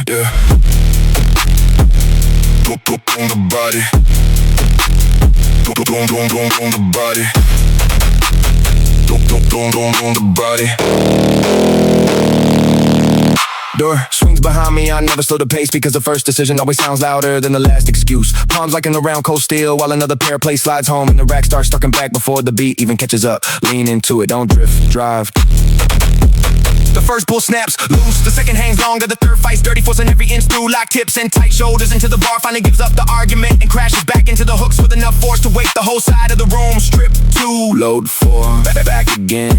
yeah. On the body. On the body. On the body. Door swings behind me, I never slow the pace because the first decision always sounds louder than the last excuse. Palms like in the round cold steel while another pair play slides home and the rack starts stucking back before the beat even catches up. Lean into it, don't drift, drive. The first pull snaps loose, the second hangs longer, the third fights dirty, forcing every inch through. Lock tips and tight shoulders into the bar, finally gives up the argument and crashes back into the hooks with enough force to wake the whole side of the room. Strip 2, load 4, back again.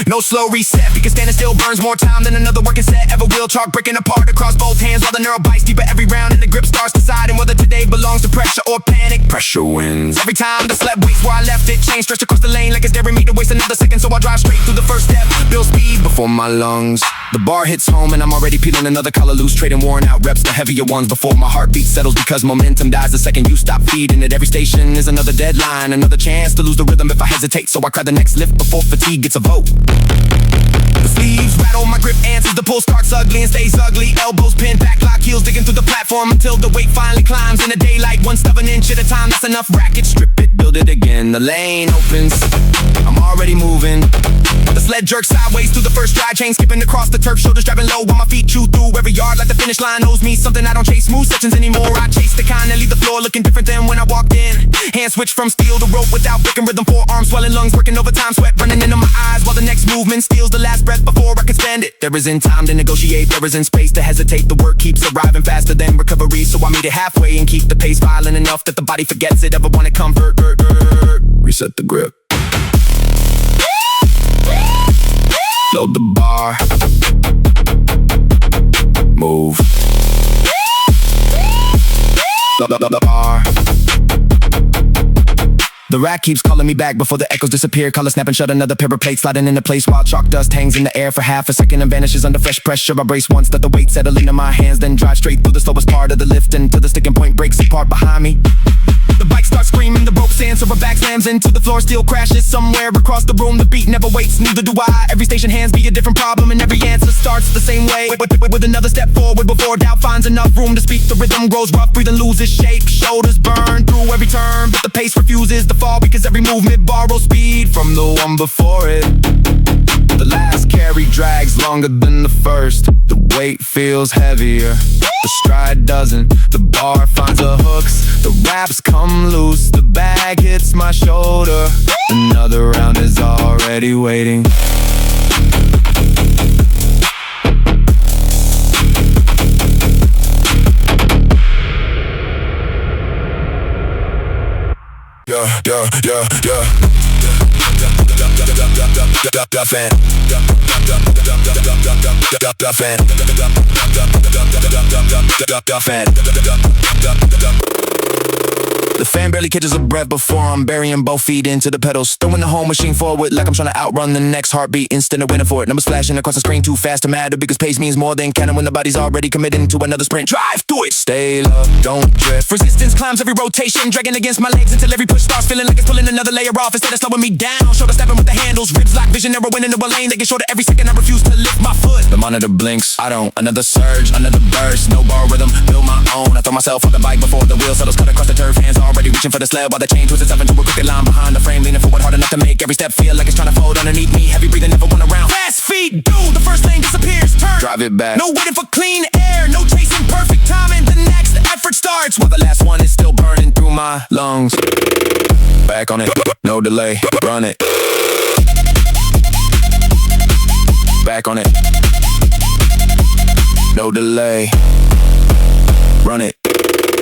No slow reset, because standing still burns more time than another working set ever will. Chalk breaking apart across both hands while the neural bites deeper every round and the grip starts deciding whether today belongs to pressure or panic. Pressure wins. Every time the sled waits where I left it, chain stretched across the lane like it's daring me to waste another second, so I drive straight through the first step, build speed before my lungs. The bar hits home and I'm already peeling another collar loose, trading worn out reps to heavier ones before my heartbeat settles, because momentum dies the second you stop feeding it. Every station is another deadline, another chance to lose the rhythm if I hesitate, so I grab the next lift before fatigue gets a vote. The sleeves rattle, my grip answers, the pull starts ugly and stays ugly. Elbows pinned back, lock heels digging through the platform until the weight finally climbs in the daylight. One stubborn inch at a time, that's enough. Racket, strip it, build it again. The lane opens, I'm already moving. The sled jerks sideways through the first stride, chain skipping across the turf, shoulders driving low while my feet chew through every yard like the finish line owes me something. I don't chase smooth sections anymore, I chase the kind that leave the floor looking different than when I walked in. Hands switch from steel to rope without breaking rhythm, forearms swelling, lungs working overtime, sweat running into my eyes while the next movement steals the last breath before I can spend it. There isn't time to negotiate, there isn't space to hesitate. The work keeps arriving faster than recovery, so I meet it halfway and keep the pace violent enough that the body forgets it ever wanted comfort. Reset the grip. Load the bar. Move. Load the bar. The rack keeps calling me back before the echoes disappear. Collar snapping shut, another pair of plates sliding into place while chalk dust hangs in the air for half a second and vanishes under fresh pressure. I brace once, let the weight settle into my hands, then drive straight through the slowest part of the lift until the sticking point breaks apart behind me. The bike starts screaming, the rope stands, so her back slams into the floor, steel crashes somewhere across the room. The beat never waits, neither do I. Every station hands me a different problem and every answer starts the same way. With another step forward before doubt finds enough room to speak. The rhythm grows rough, breathing loses shape. Shoulders burn through every turn, but the pace refuses to fall because every movement borrows speed from the one before it. The last carry drags longer than the first. The weight feels heavier, the stride doesn't. The bar finds the hooks, the wraps come loose. The bag hits my shoulder, another round is already waiting. The fan barely catches a breath before I'm burying both feet into the pedals, throwing the home machine forward like I'm trying to outrun the next heartbeat. Instant of waiting for it, numbers flashing across the screen too fast to matter, because pace means more than counting when the body's already committing to another sprint. Drive through it, stay low, don't drift. Resistance climbs every rotation, dragging against my legs until every push starts feeling like it's pulling another layer off instead of slowing me down. Shoulder stepping with the handles, ribs lock, vision narrowing into a lane. They get shorter every second, I refuse to lift my foot. The monitor blinks, I don't. Another surge, another burst, no bar rhythm, build my own. I throw myself on the bike before the wheel settles, cut across the turf, hands already reaching for the sled while the chain twists itself into a crooked line behind the frame, leaning forward hard enough to make every step feel like it's trying to fold underneath me. Heavy breathing, never one around. Fast feet, do the first lane disappears. Turn, drive it back. No waiting for clean air, no chasing perfect timing. The next effort starts while the last one is still burning through my lungs. Back on it, no delay, run it. Back on it, no delay, run it.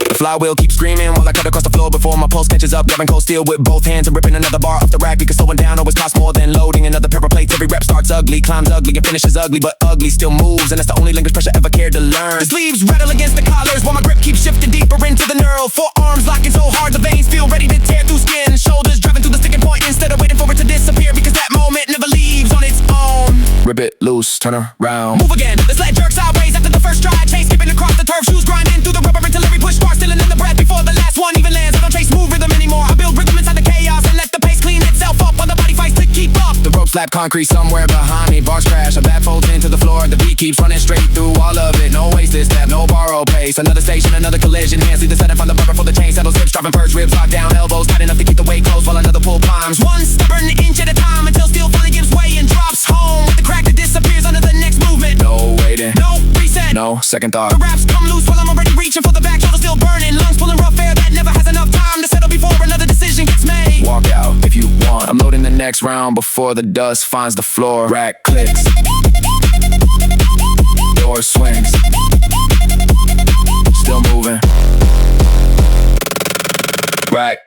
The flywheel keeps screaming while I cut across the floor before my pulse catches up. Grabbing cold steel with both hands and ripping another bar off the rack, because slowing down always costs more than loading another pair of plates. Every rep starts ugly, climbs ugly, and finishes ugly, but ugly still moves, and that's the only language pressure ever cared to learn. The sleeves rattle against the collars while my grip keeps shifting deeper into the neural. Forearms locking so hard the veins feel ready to tear through skin. Shoulders driving through the sticking point instead of waiting for it to disappear, because that moment never leaves on its own. Rip it loose, turn around, move again. The sled jerks sideways after the first stride, chain skipping across the turf, shoes grinding through the rubber until every push starts stealing in the breath before the last one even lands. I don't chase smooth rhythm anymore, I build rhythm inside the chaos and let the pace clean itself up while the body fights to keep up. The ropes slap concrete somewhere behind me. Bars crash, a bat folds into the floor. The beat keeps running straight through all of it. No wasted step, no borrow pace. Another station, another collision. Hands lead the setup on the bumper for the chain. Settles hips, dropping perch, ribs locked down. Elbows tight enough to keep the weight close while another pull climbs. One stubborn inch at a time until steel finally gives way and drops home with the crack that disappears under the next movement. No waiting, no reset, no second thought. The raps come loose while I'm already reaching for the back. Shoulder still burning, lungs pulling rough air that never has enough time to settle before another decision gets made. Walk out if you want. I'm loading the next round before the dust finds the floor. Rack clicks, door swings, still moving. Rack.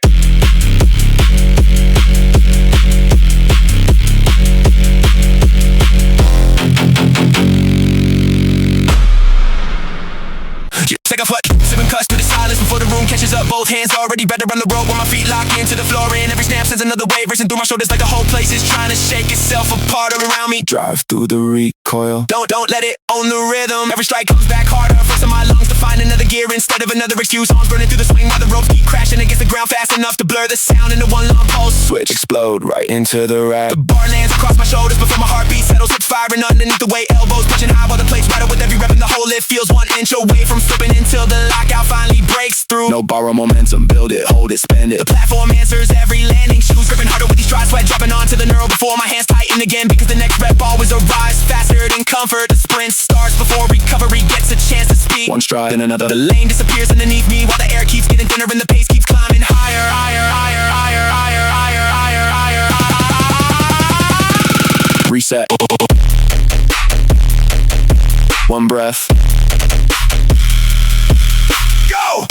Take a foot, sipping cuts through the silence before the room catches up. Both hands already better on the rope when my feet lock into the floor. And every snap sends another wave racing through my shoulders like the whole place is trying to shake itself apart around me. Drive through the recoil. Don't let it own the rhythm. Every strike comes back harder, forcing my lungs to find another gear instead of another excuse. Arms burning through the swing while the ropes keep crashing against the ground fast enough to blur the sound into one long pulse. Switch, explode right into the rack. The bar lands across my shoulders before my heartbeat settles. Hit firing underneath the weight, elbows punching high while the plates rattle with every rep in the hole. It feels 1 inch away from slipping until the lockout finally breaks through. No borrow momentum, build it, hold it, spend it. The platform answers every landing. Shoes gripping harder with these dry sweat dropping onto the neural before my hands tighten again. Because the next rep always arrives faster than comfort. The sprint starts before recovery gets a chance to speak. One stride and another. The lane disappears underneath me while the air keeps getting thinner and the pace keeps climbing higher, higher, higher, higher, higher, higher, higher, higher. Reset. One breath. Go!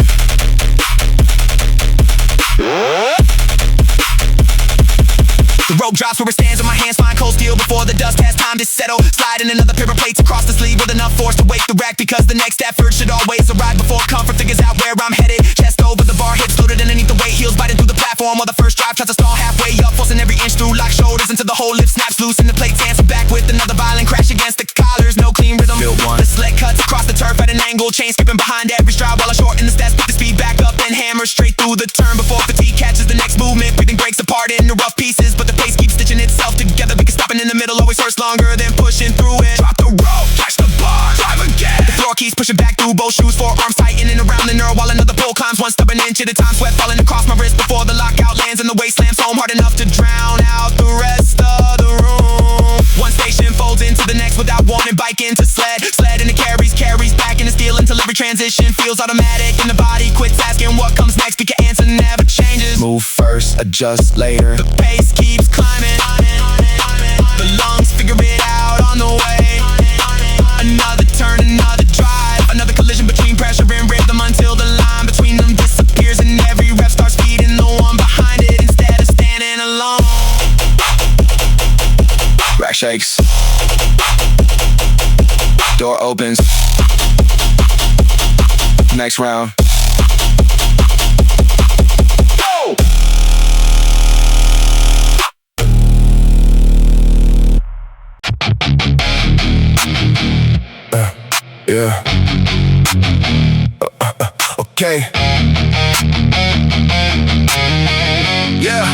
The rope drops where it stands with my hands fine cold steel before the dust has time to settle. Sliding another pair of plates across the sleeve with enough force to wake the rack, because the next effort should always arrive before comfort figures out where I'm headed. Chest over the bar, hips floated underneath the weight, heels biting through the platform while the first drive tries to stall halfway up, forcing every inch through, lock shoulders until the whole lip snaps loose and the plate dancing back with another violent crash against the collars. No clean rhythm. Build one. The sled cuts across the turf at an angle, chain skipping behind every stride while I shorten the steps, put the speed back up and hammer straight through the turn before fatigue catches the next movement. Breathing breaks apart into rough pieces, but the pace keeps stitching itself together because stopping in the middle always hurts longer than pushing through it. Drop the rope, catch the bar, drive again. The floor keeps pushing back through both shoes, four arms tightening around the neural while another pole climbs one stubborn inch at a time. Sweat falling across my wrist before the lockout lands and the weight slams home hard enough to drown out the rest of the room. One station folds into the next without warning, bike into sled, sled into carries back into steel until every transition feels automatic and the body quits asking what comes next because your answer never changes. Move first, adjust later. The pace keeps climbing. The lungs figure it out on the way. Another turn, another drive, another collision between pressure and rhythm until the line between them disappears and every rep starts feeding the one behind it instead of standing alone. Rack shakes. Door opens. Next round. Go! Yeah. Okay. Yeah.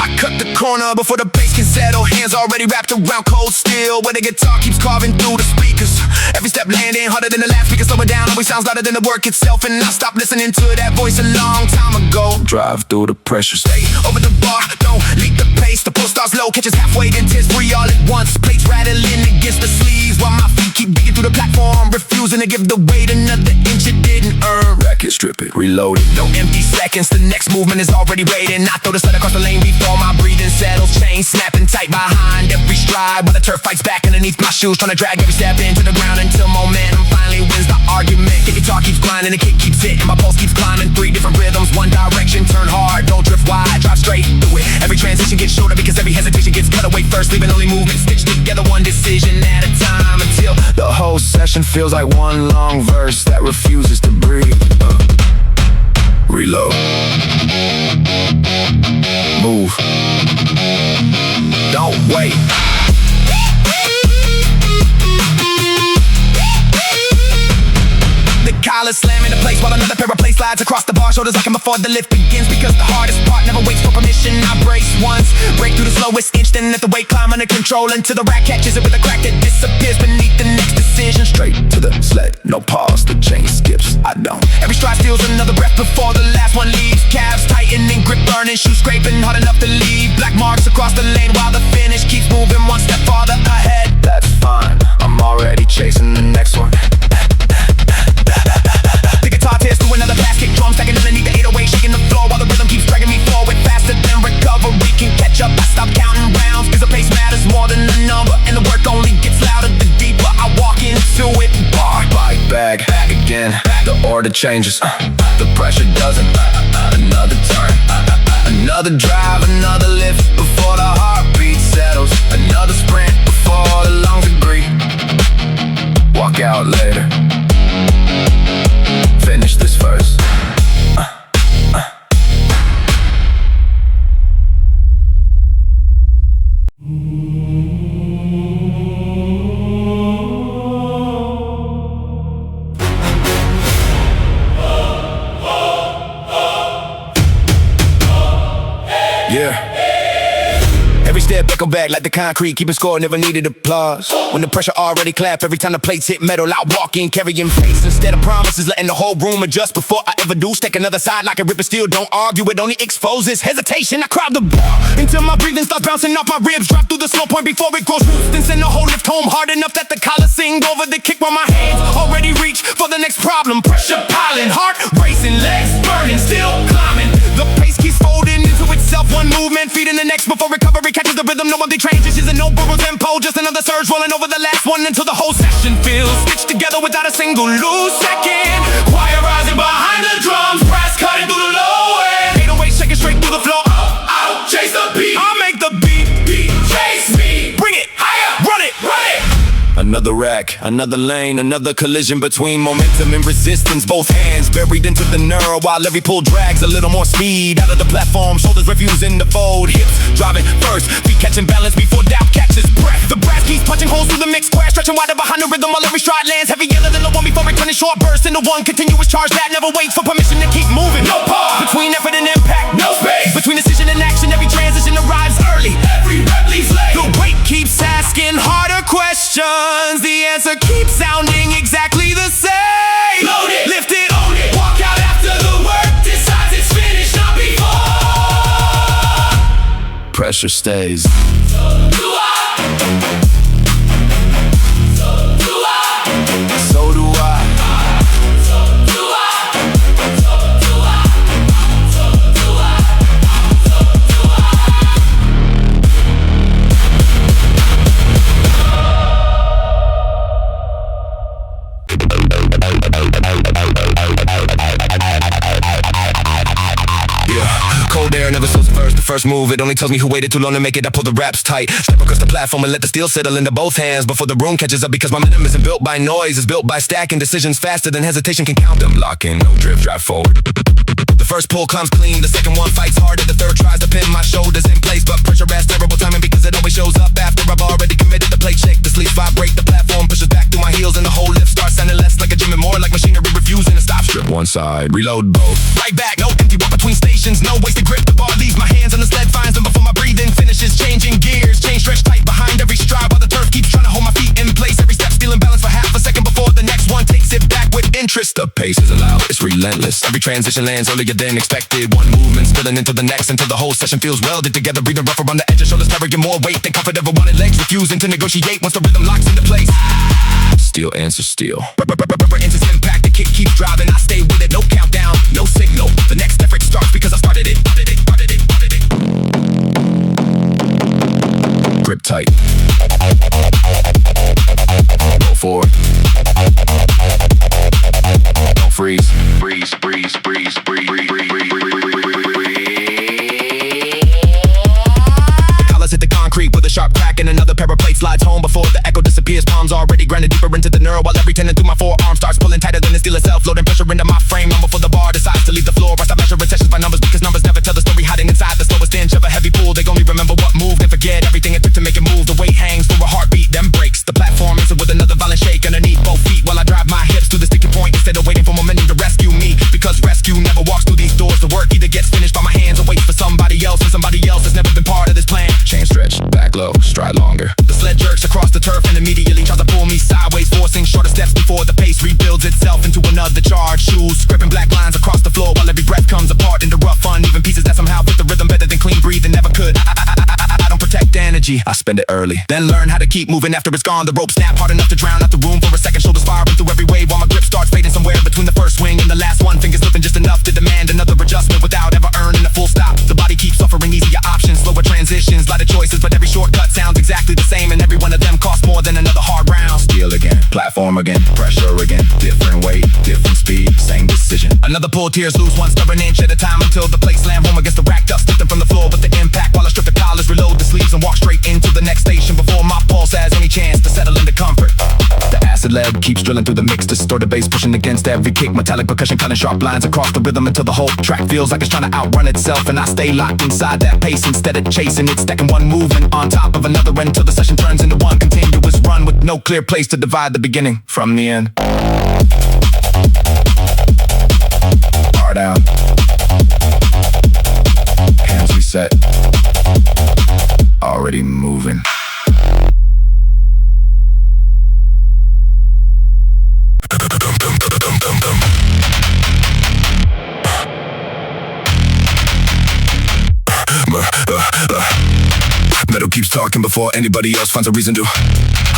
I cut the corner before the bass can settle. Hands already wrapped around cold steel, where the guitar keeps carving through the speakers. Every step landing harder than the last speaker, slowing down always sounds louder than the work itself. And I stopped listening to that voice a long time ago. Drive through the pressure, stay over the bar, don't leak the pace. The pull starts low, catches halfway, then tears free all at once. Plates rattling against the sleeves while my feet keep digging through the platform, refusing to give the weight another inch it didn't earn. Rack it, strip it, reload it. No empty seconds, the next movement is already waiting. I throw the sled across the lane before my breathing settles. Chain snapping tight behind every stride while the turf fights back underneath my shoes, trying to drag every step into the ground until momentum finally wins the argument. The guitar keeps grinding, the kick keeps hitting, my pulse keeps climbing. Three different rhythms, one direction, turn hard, don't drift wide, drive straight through it. Every transition gets shorter because every hesitation gets cut away first, leaving only movement stitched together, one decision at a time until the whole session feels like one long verse that refuses to breathe. Reload. Move. Don't wait. The pile is slamming into place while another pair of plates slides across the bar shoulders like I'm before the lift begins. Because the hardest part never waits for permission. I brace once, break through the slowest inch, then let the weight climb under control until the rack catches it with a crack that disappears beneath the next decision. Straight to the sled, no pause, the chain skips, I don't. Every stride steals another breath before the last one leaves. Calves tightening, grip burning, shoes scraping hard enough to leave black marks across the lane while the finish keeps moving one step farther ahead. That's fine, I'm already chasing the next one. The guitar tears through another bass kick drum, stacking underneath the 808, shaking the floor while the rhythm keeps dragging me forward faster than recovery can catch up. I stop counting rounds, cause the pace matters more than the number, and the work only gets louder the deeper I walk into it. Bar, bike, bag, back again, the order changes, the pressure doesn't. Another turn, another drive, another lift before the heartbeat settles. Another sprint before the lungs agree. Walk out later, finish this first. Yeah. Every step echo back like the concrete, keeping score, never needed applause. When the pressure already clap, every time the plates hit metal, I walk in carrying face instead of promises, letting the whole room adjust before I ever do. Stack another side like a rip steel, don't argue, it only exposes hesitation. I crowd the bar until my breathing starts bouncing off my ribs, drop through the slow point before it grows roots, then send the whole lift home hard enough that the collar sing over the kick while my hands already reach for the next problem. Pressure piling, heart racing, legs burning, still climbing. The pace keeps folding into itself, one movement feeding the next before recovery catches the rhythm. No other transitions and no burrow tempo, just another surge rolling over the last one until the whole session feels stitched together without a single loose second. Choir rising behind the drums, brass cutting through the low end, 808 shaking straight through the floor. Out, chase the beat, I'll make the beat chase me. Bring it higher, run it, run it. Another rack, another lane, another collision between momentum and resistance. Both hands buried into the neural while every pull drags a little more speed out of the platform. Shoulders refusing to fold, hips driving first, feet catching balance before doubt catches breath. The brass keeps punching holes through the mix square, stretching wider behind the rhythm while every stride lands heavier than the one before it turning short bursts into one continuous charge that never waits for permission to keep moving. No pause between effort and impact, no space between decision and action. Every transition arrives early, every rep leaves late. The weight keeps asking harder questions, the answer keeps sounding exactly the same. Load it, lift it, own it, walk out after the work decides it's finished, not before. Pressure stays. So do I. So do I. So do I. So do I. So do I. So do I. So do I. Yeah, cold air never slows the first move, it only tells me who waited too long to make it. I pull the raps tight, step across the platform and let the steel settle into both hands before the room catches up, because my momentum isn't built by noise, it's built by stacking decisions faster than hesitation can count them. Lock in, no drift, drive forward. The first pull comes clean, the second one fights harder, the third tries to pin my shoulders in place, but pressure has terrible timing because it always shows up after I've already committed. The plate shake, the sleeves vibrate, the platform pushes back through my heels, and the whole lift starts sounding less like a gym and more like machinery refusing to stop. Strip one side, reload both, right back, no empty walk between stations, no wasted grip. The bar leaves my hands on the sled, finds them before my breathing finishes. Changing gears, chain stretched tight behind every stride while the turf keeps trying to hold my feet in place. Every step stealing balance for half a second before the next one takes it back with interest. The pace is allowed, it's relentless. Every transition lands earlier than expected. One movement spilling into the next until the whole session feels welded together. Breathing rougher on the edges, shoulders carrying more weight than comfort ever wanted. Legs refusing to negotiate once the rhythm locks into place. Steel answers steel. Enters impact, the kick keeps driving. I stay with it, no countdown, no signal. The next effort starts because I started it. Grip tight. Go forward. Don't freeze. Breeze, breeze, breeze, breeze, breeze, breeze, breeze, hit the concrete with a sharp crack and another pair of plates slides home before the echo disappears. Palms already grounded deeper into the neural while every tendon through my forearm starts pulling tighter than the steel itself, loading pressure into my frame. Long before the bar decides to leave the floor, I stop measuring sessions by numbers because numbers never tell the story. Hiding inside the slowest inch of a heavy pull, they only remember what moved and forget everything it took to make it move. The weight hangs for a heartbeat, then breaks. The platform ends with another violent shake underneath both feet while I drive my hips to the sticking point instead of waiting for momentum energy, I spend it early. Then learn how to keep moving after it's gone. The rope snap hard enough to drown out the room for a second. Shoulders firing through every wave while my grip starts fading somewhere between the first swing and the last one. Fingers lifting just enough to demand another adjustment without ever earning a full stop. The body keeps offering easier options, slower transitions, lighter choices, but every shortcut sounds exactly the same, and every one of them costs more than another hard round. Steel again, platform again, pressure again, different weight, different speed, same decision. Another pull, tears lose one stubborn inch at a time until the plate slam home against the rack dust, lifting from the floor with the impact while I strip the collars, reload the sleeves, and walk straight into the next station before my pulse has any chance to settle into comfort. The acid lead keeps drilling through the mix, distorted bass pushing against every kick, metallic percussion cutting sharp lines across the rhythm until the whole track feels like it's trying to outrun itself, and I stay locked inside that pace instead of chasing it, stacking one movement on top of another until the session turns into one continuous run with no clear place to divide the beginning from the end. Bar down, hands reset, already moving. Metal keeps talking before anybody else finds a reason to.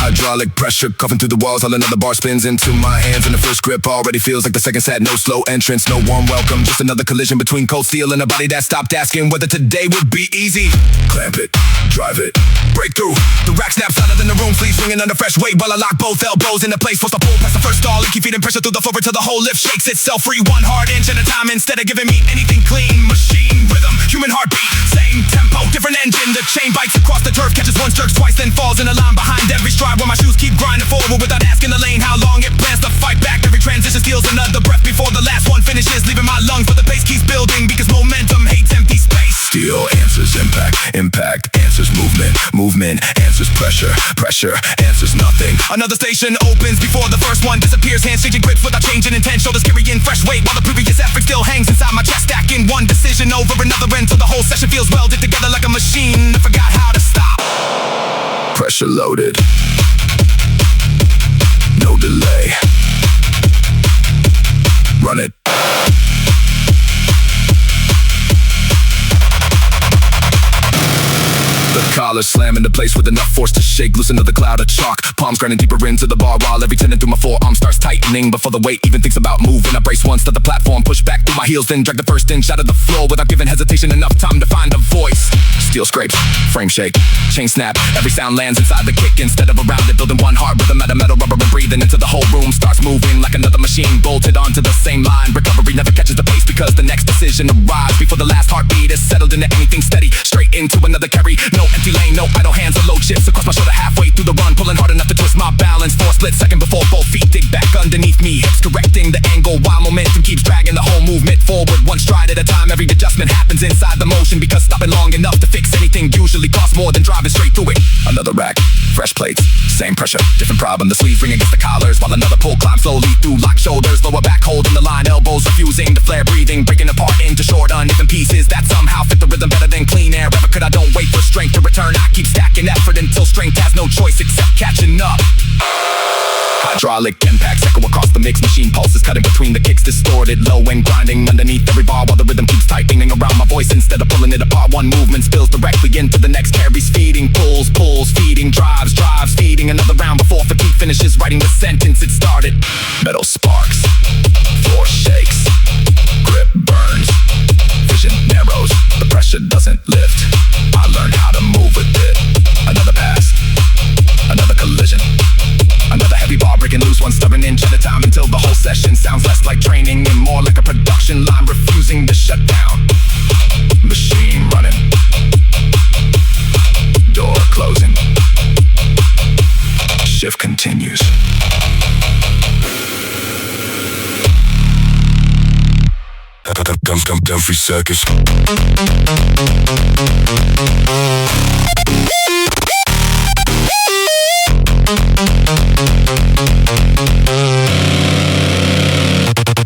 Hydraulic pressure coughing through the walls, while another bar spins into my hands, and the first grip already feels like the second set. No slow entrance, no warm welcome, just another collision between cold steel and a body that stopped asking whether today would be easy. Clamp it, drive it, break through. The rack snaps louder than the room, sleeves swinging under fresh weight while I lock both elbows into place. Force to pull past the first stall and keep feeding pressure through the floor until the whole lift shakes itself free, one hard inch at a time instead of giving me anything clean. Machine rhythm, human heartbeat, same tempo, different engine. The chain bites across the turf, catches once, jerks twice, then falls in a line behind every stride while my shoes keep grinding forward without asking the lane how long it plans to fight back. Every transition steals another breath before the last one finishes, leaving my lungs, but the pace keeps building because momentum hates empty space. Steel answers impact, impact answers movement, movement answers pressure, pressure answers nothing. Another station opens before the first one disappears, hands changing grips without changing intent, shoulders carrying fresh weight while the previous effort still hangs inside my chest, stacking one decision over another until the whole session feels welded together like a machine. I forgot how to stop. Pressure loaded, no delay, run it. The collar slam into place with enough force to shake loose another cloud of chalk. Palms grinding deeper into the bar while every tendon through my forearm starts tightening. Before the weight even thinks about moving, I brace once to the platform, push back through my heels, then drag the first inch out of the floor without giving hesitation enough time to find a voice. Steel scrapes, frame shake, chain snap, every sound lands inside the kick instead of around it, building one heart rhythm out of metal rubber and breathing until the whole room starts moving like another machine bolted onto the same line. Recovery never catches the pace because the next decision arrives before the last heartbeat is settled into anything steady. Straight into another carry, no empty lane, no idle hands or load shifts across my shoulder halfway through the run, pulling hard enough to twist my balance for a split second before both feet dig back underneath me, hips correcting the angle while momentum keeps dragging the whole movement forward one stride at a time. Every adjustment happens inside the motion because stopping long enough to fix anything usually costs more than driving straight through it. Another rack, fresh plates, same pressure, different problem. The sleeves ring against the collars while another pull climbs slowly through locked shoulders, lower back holding the line, elbows refusing to flare, breathing, breaking apart into short uneven pieces that somehow fit the rhythm better than clean air ever could. I don't wait for strength to return, I keep stacking effort until strength has no choice except catching up. Hydraulic impacts echo across the mix, machine pulses cutting between the kicks, distorted, low and grinding underneath every bar while the rhythm keeps tightening around my voice instead of pulling it apart. One movement spills directly into the next, carries feeding, pulls, feeding, drives, feeding another round before fatigue finishes writing the sentence it started. Metal sparks, floor shakes, grip burns, vision narrows, the pressure doesn't lift. I learned how to move with it. Another pass, another collision, another heavy bar breaking loose one stubborn inch at a time until the whole session sounds less like training and more like a production line refusing to shut down. Machine running, door closing, shift continues. Come every circus.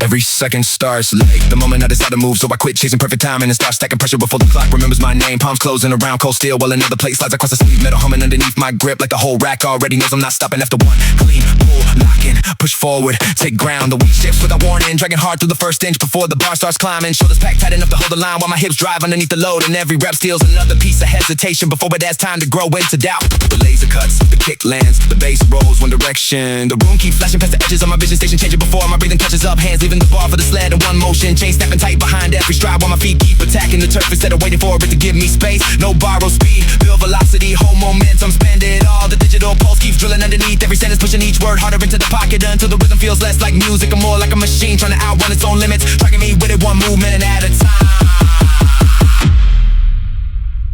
Every second starts late. The moment I decide to move, so I quit chasing perfect timing and start stacking pressure before the clock remembers my name. Palms closing around cold steel while another plate slides across the sleeve. Metal humming underneath my grip like the whole rack already knows I'm not stopping after one. Clean, pull, lock in, push forward, take ground. The weight shifts without warning, dragging hard through the first inch before the bar starts climbing. Shoulders packed tight enough to hold the line while my hips drive underneath the load. And every rep steals another piece of hesitation before it has time to grow into doubt. The laser cuts, the kick lands, the bass rolls one direction. The room keeps flashing past the edges of my vision station, changing before my breathing catches up. Hands leaving the bar for the sled in one motion, chain snapping tight behind every stride while my feet keep attacking the turf instead of waiting for it to give me space. No borrow speed, build velocity, hold momentum, spend it all. The digital pulse keeps drilling underneath every sentence, pushing each word harder into the pocket until the rhythm feels less like music and more like a machine trying to outrun its own limits, tracking me with it one movement at a time.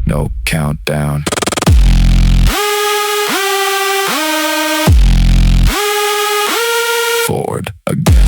No countdown. Forward again.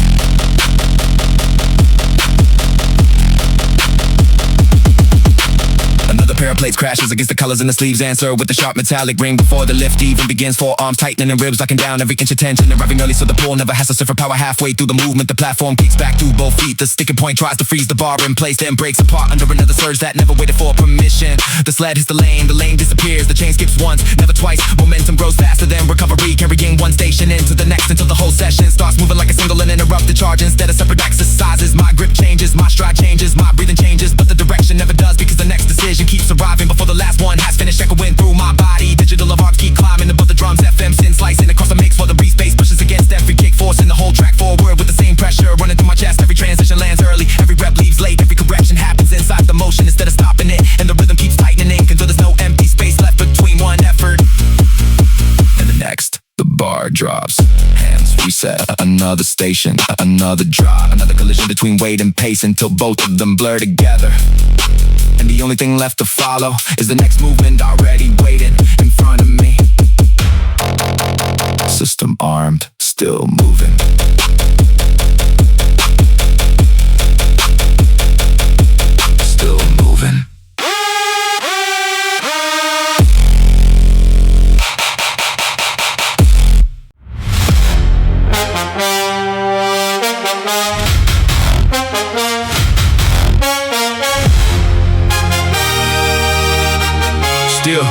Another pair of plates crashes against the colors in the sleeves. Answer with the sharp metallic ring before the lift even begins. Forearms tightening and ribs locking down every inch of tension. Arriving early so the pull never has to surf for power. Halfway through the movement, the platform kicks back to both feet. The sticking point tries to freeze the bar in place, then breaks apart under another surge that never waited for permission. The sled hits the lane disappears. The chain skips once, never twice. Momentum grows faster than recovery, carrying one station into the next until the whole session starts moving like a single uninterrupted charge. Instead of separate exercises, my grip changes, my stride changes, my breathing changes, but the direction never does because the next decision keeps arriving before the last one has finished echoing through my body. Digital alarms keep climbing above the drums. FM synth slicing across the mix for the beat space pushes against every kick, forcing the whole track forward with the same pressure running through my chest. Every transition lands early, every rep leaves late, every correction happens inside the motion instead of stopping it, and the rhythm keeps tightening until there's no empty space left between one effort and the next. The bar drops, hands reset, another station, another drop, another collision between weight and pace until both of them blur together. And the only thing left to follow is the next movement already waiting in front of me. System armed, still moving. Still moving. Still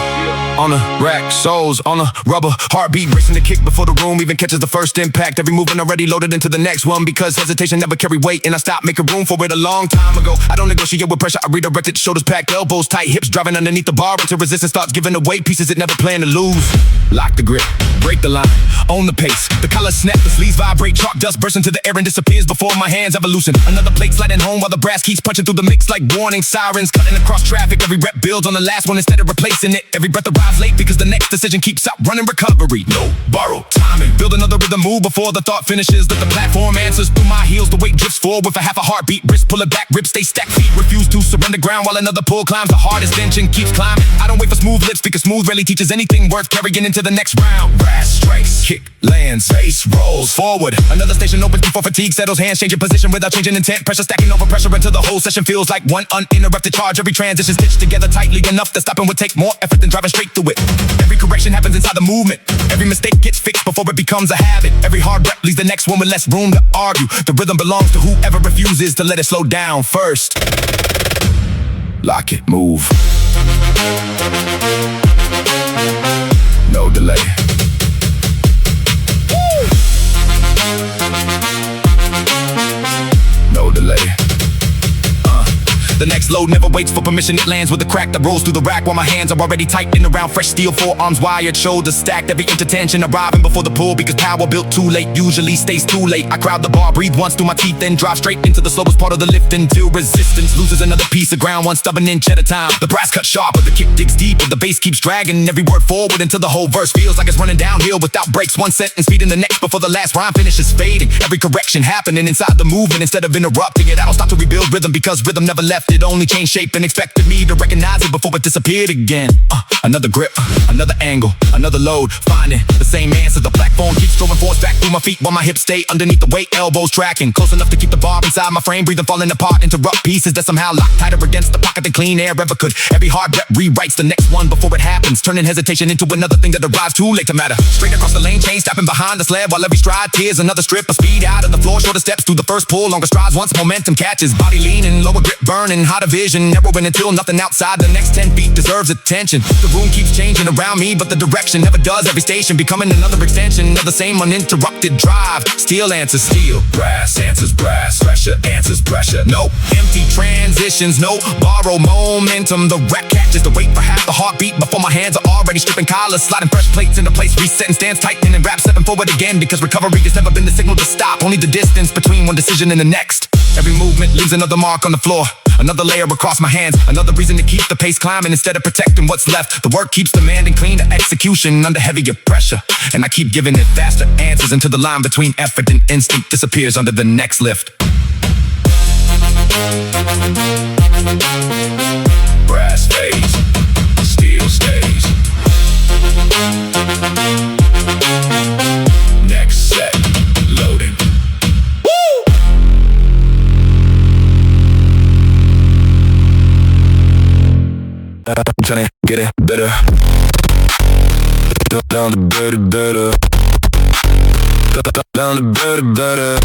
on the rack, soles on the rubber, heartbeat racing the kick before the room even catches the first impact. Every movement already loaded into the next one because hesitation never carried weight, and I stopped making room for it a long time ago. I don't negotiate with pressure, I redirect it. Shoulders packed, elbows tight, hips driving underneath the bar until resistance starts giving away pieces it never planned to lose. Lock the grip, break the line, own the pace. The collar snap, the sleeves vibrate, chalk dust bursts into the air and disappears before my hands ever loosen. Another plate sliding home while the brass keeps punching through the mix like warning sirens, cutting across traffic. Every rep builds on the last one instead of replacing it. Every breath arrives late because the next decision keeps outrunning recovery. No borrowed timing, build another rhythm move before the thought finishes. Let the platform answers through my heels. The weight drifts forward with a half a heartbeat. Wrist pull it back, ribs stay stacked, feet refuse to surrender ground while another pull climbs the hardest inch and keeps climbing. I don't wait for smooth lips because smooth rarely teaches anything worth carrying into the next round. Brass strikes, kick lands, bass rolls forward. Another station opens before fatigue settles. Hands changing position without changing intent. Pressure stacking over pressure until the whole session feels like one uninterrupted charge. Every transition stitched together tightly enough that stopping would take more effort than driving straight through it. Every correction happens inside the movement. Every mistake gets fixed before it becomes a habit. Every hard rep leaves the next one with less room to argue. The rhythm belongs to whoever refuses to let it slow down first. Lock it, move. No delay. Woo! No delay. The next load never waits for permission, it lands with a crack that rolls through the rack while my hands are already tightening around fresh steel, forearms wired, shoulders stacked, every inch of tension arriving before the pull because power built too late usually stays too late. I crowd the bar, breathe once through my teeth, then drive straight into the slowest part of the lift until resistance loses another piece of ground, one stubborn inch at a time. The brass cuts sharp, but the kick digs deep, and the bass keeps dragging every word forward until the whole verse feels like it's running downhill without breaks. One sentence feeding the next before the last rhyme finishes fading. Every correction happening inside the movement instead of interrupting it. I don't stop to rebuild rhythm because rhythm never left it on only changed shape and expected me to recognize it before it disappeared again. Another grip, another angle, another load, finding the same answer. The platform keeps throwing force back through my feet while my hips stay underneath the weight, elbows tracking close enough to keep the bar inside my frame, breathing, falling apart into rough pieces that somehow lock tighter against the pocket than clean air ever could. Every hard rep rewrites the next one before it happens, turning hesitation into another thing that arrives too late to matter. Straight across the lane, chain stopping behind the sled, while every stride tears another strip of speed out of the floor. Shorter steps through the first pull, longer strides once momentum catches. Body leaning, lower grip burning, hotter vision narrowing until nothing outside the next 10 feet deserves attention. The room keeps changing around me, but the direction never does. Every station becoming another extension of the same uninterrupted drive. Steel answers steel, brass answers brass, pressure answers pressure. No empty transitions, no borrow momentum. The rep catches the weight for half the heartbeat before my hands are already stripping collars, sliding fresh plates into place, resetting stance, tightening and wrap, stepping forward again, because recovery has never been the signal to stop, only the distance between one decision and the next. Every movement leaves another mark on the floor, another layer across my hands, another reason to keep the pace climbing instead of protecting what's left. The work keeps demanding cleaner execution under heavier pressure, and I keep giving it faster answers until the line between effort and instinct disappears under the next lift. Brass fades, steel stays. Next set, loading. Woo! I'm trying to get it better. Down the better. Down the better.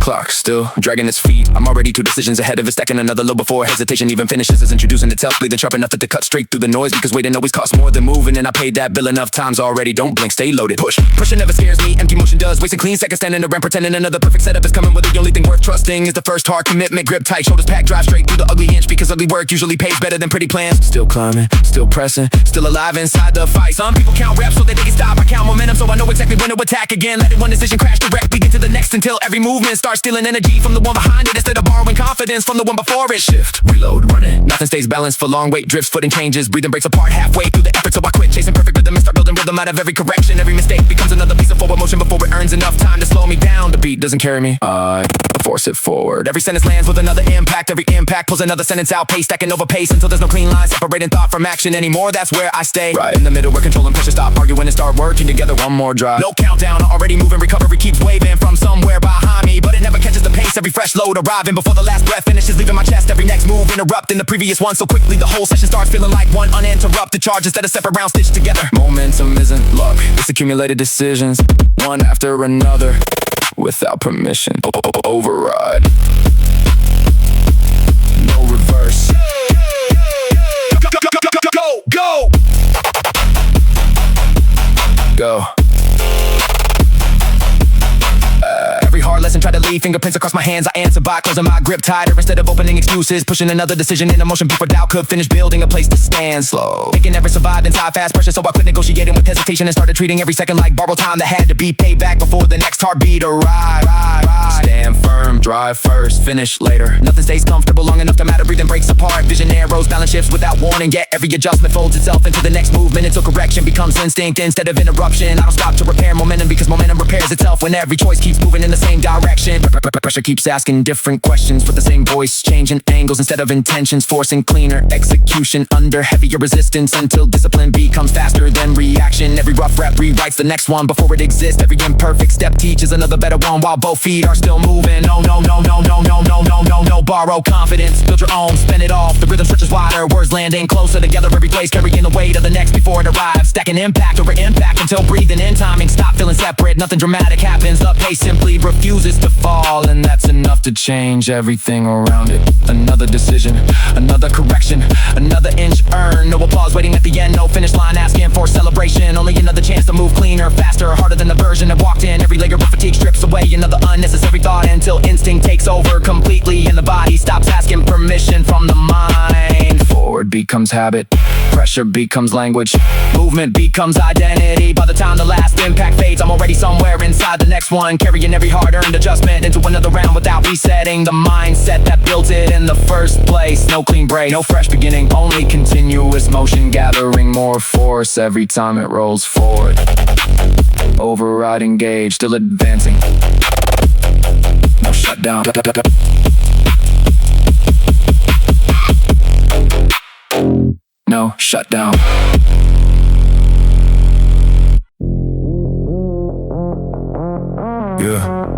Clock still dragging its feet. I'm already 2 decisions ahead of it, stacking another low before hesitation even finishes. Is introducing itself, bleeding sharp enough to cut straight through the noise, because waiting always costs more than moving, and I paid that bill enough times already. Don't blink, stay loaded. Pushing never scares me, empty motion does. Wasting clean seconds standing around pretending another perfect setup is coming, where the only thing worth trusting is the first hard commitment. Grip tight, shoulders packed, drive straight through the ugly inch, because ugly work usually pays better than pretty plans. Still climbing, still pressing, still alive inside the fight. Some people count reps so that they can stop. I count momentum so I know exactly when to attack again. Let it one decision crash directly into the next, until every movement starts stealing energy from the one behind it instead of borrowing confidence from the one before it. Shift, reload, running. Nothing stays balanced for long weight drifts, footing changes, breathing breaks apart halfway through the effort. So I quit chasing perfect rhythm and start building rhythm out of every correction. Every mistake becomes another piece of forward motion before it earns enough time to slow me down. The beat doesn't carry me, I force it forward. Every sentence lands with another impact. Every impact pulls another sentence out, pace stacking over pace until there's no clean line separating thought from action anymore. That's where I stay, right in the middle where control and pressure stop arguing and start working together. One more drive, no countdown, already moving. Recovery keeps waving from somewhere behind me, but it never catches the pace. Every fresh load arriving before the last breath finishes, leaving my chest. Every next move interrupting the previous one so quickly the whole session starts feeling like one uninterrupted charge instead of separate rounds stitched together. Momentum isn't luck, it's accumulated decisions, one after another, without permission. Override, no reverse. Go. Every hard lesson tried to leave fingerprints across my hands. I answer by closing my grip tighter instead of opening excuses, pushing another decision in a motion before doubt could finish building a place to stand. Slow, thinking never survived inside fast pressure, so I quit negotiating with hesitation and started treating every second like borrowed time that had to be paid back before the next heartbeat arrived. Stand firm, drive first, finish later. Nothing stays comfortable long enough to matter. Breathing breaks apart, vision narrows, balance shifts without warning. Yet every adjustment folds itself into the next movement until correction becomes instinct instead of interruption. I don't stop to repair momentum, because momentum repairs itself when every choice keeps moving in the same direction. Pressure keeps asking different questions with the same voice, changing angles instead of intentions, forcing cleaner execution under heavier resistance until discipline becomes faster than reaction. Every rough rep rewrites the next one before it exists. Every imperfect step teaches another better one while both feet are still moving. No, borrow confidence, build your own, spin it off. The rhythm stretches wider, words landing closer together. Every place carrying the weight of the next before it arrives, stacking impact over impact until breathing in timing stop feeling separate. Nothing dramatic happens, the pace simply refuses to fall, and that's enough to change everything around it. Another decision, another correction, another inch earned. No applause waiting at the end, no finish line asking for celebration. Only another chance to move cleaner, faster, harder than the version that walked in. Every layer of fatigue strips away another unnecessary thought until instinct takes over completely and the body stops asking permission from the mind. Forward becomes habit, pressure becomes language, movement becomes identity. By the time the last impact fades, I'm already somewhere inside the next one, carrying every hard-earned adjustment into another round without resetting the mindset that built it in the first place. No clean break, no fresh beginning, only continuous motion gathering more force every time it rolls forward. Override, engage, still advancing. no shutdown. No shutdown. Yeah.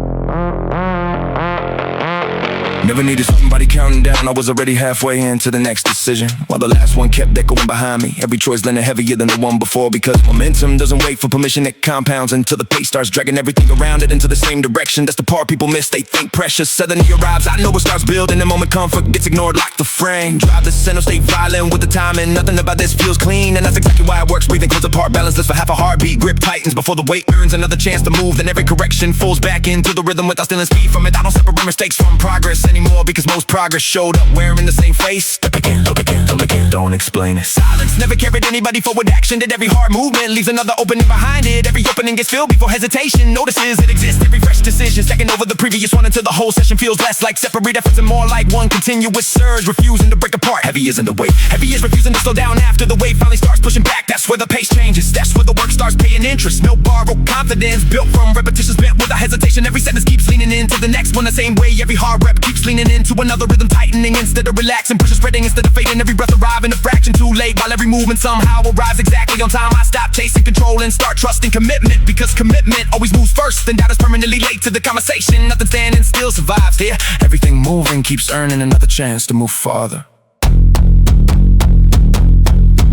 Never needed somebody counting down, I was already halfway into the next decision, while the last one kept echoing behind me. Every choice landed heavier than the one before, because momentum doesn't wait for permission, it compounds until the pace starts dragging everything around it into the same direction. That's the part people miss, they think pressure suddenly arrives. I know it starts building, the moment comfort gets ignored like the frame. Drive the center, stay violent with the timing, nothing about this feels clean, and that's exactly why it works. Breathing close apart, balanceless for half a heartbeat, grip tightens before the weight earns another chance to move. Then every correction falls back into the rhythm without stealing speed from it. I don't separate mistakes from progress anymore, because most progress showed up wearing the same face. Step again, look again, don't again, don't explain it. Silence never carried anybody forward action, that every hard movement leaves another opening behind it. Every opening gets filled before hesitation notices it exists. Every fresh decision second over the previous one, until the whole session feels less like separate efforts and more like one continuous surge, refusing to break apart. Heavy isn't the weight, heavy is refusing to slow down after the wave finally starts pushing back. That's where the pace changes, that's where the work starts paying interest. No borrowed confidence, built from repetitions met without hesitation. Every sentence keeps leaning into the next one the same way. Every hard rep keeps leaning into another rhythm, tightening instead of relaxing, pressure spreading instead of fading. Every breath arriving a fraction too late, while every movement somehow arrives exactly on time. I stop chasing control and start trusting commitment, because commitment always moves first, and doubt is permanently late to the conversation. Nothing standing still survives here, everything moving keeps earning another chance to move farther.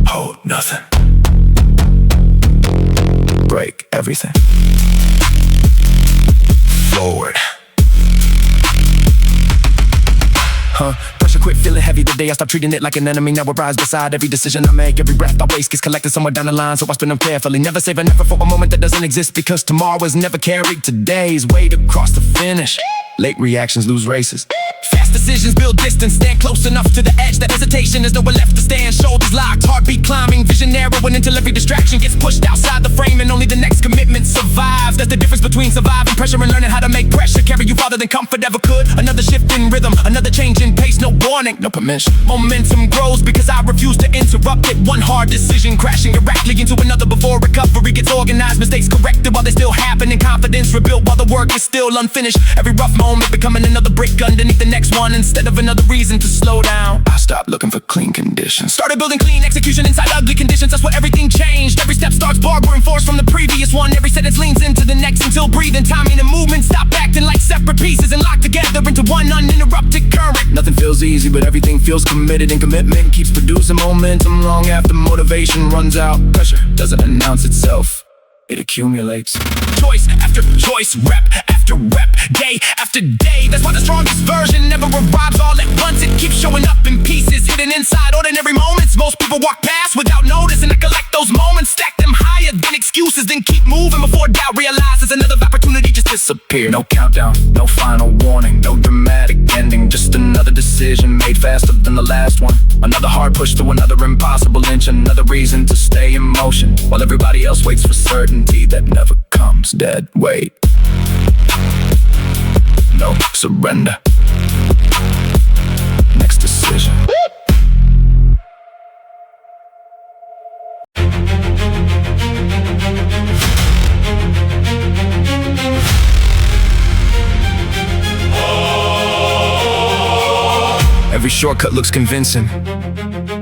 Hold nothing, break everything, forward. Pressure quit feeling heavy the day I stopped treating it like an enemy. Now it rides beside every decision I make. Every breath I waste gets collected somewhere down the line, so I spin them carefully. Never save a never for a moment that doesn't exist, because tomorrow is never carried today's weight across the finish. Late reactions lose races, fast decisions build distance. Stand close enough to the edge that hesitation is nowhere left to stand. Shoulders locked, heartbeat climbing, vision narrowing until every distraction gets pushed outside the frame, and only the next commitment survives. That's the difference between surviving pressure and learning how to make pressure carry you farther than comfort ever could. Another shift in rhythm, another change in pace, no warning, no permission. Momentum grows because I refuse to interrupt it. One hard decision crashing directly into another before recovery gets organized. Mistakes corrected while they still happen, and confidence rebuilt while the work is still unfinished. Every rough moment becoming another brick underneath the next one, instead of another reason to slow down. I stopped looking for clean conditions, started building clean execution inside ugly conditions. That's where everything changed. Every step starts barbering force from the previous one. Every sentence leans into the next until breathing, timing, and movement stop acting like separate pieces and lock together into one uninterrupted current. Nothing feels easy, but everything feels committed, and commitment keeps producing momentum long after motivation runs out. Pressure doesn't announce itself, it accumulates. Choice after choice, rep after rep, day after day. That's why the strongest version never arrives all at once. It keeps showing up in pieces, hidden inside ordinary moments. Most people walk past without notice, and I collect those moments, stack them higher than excuses, then keep moving before doubt realizes another opportunity just disappeared. No countdown, no final warning, no dramatic ending, just another decision made faster than the last one. Another hard push to another impossible inch, another reason to stay in motion, while everybody else waits for certainty that never comes. Dead weight, no surrender, next decision. Every shortcut looks convincing,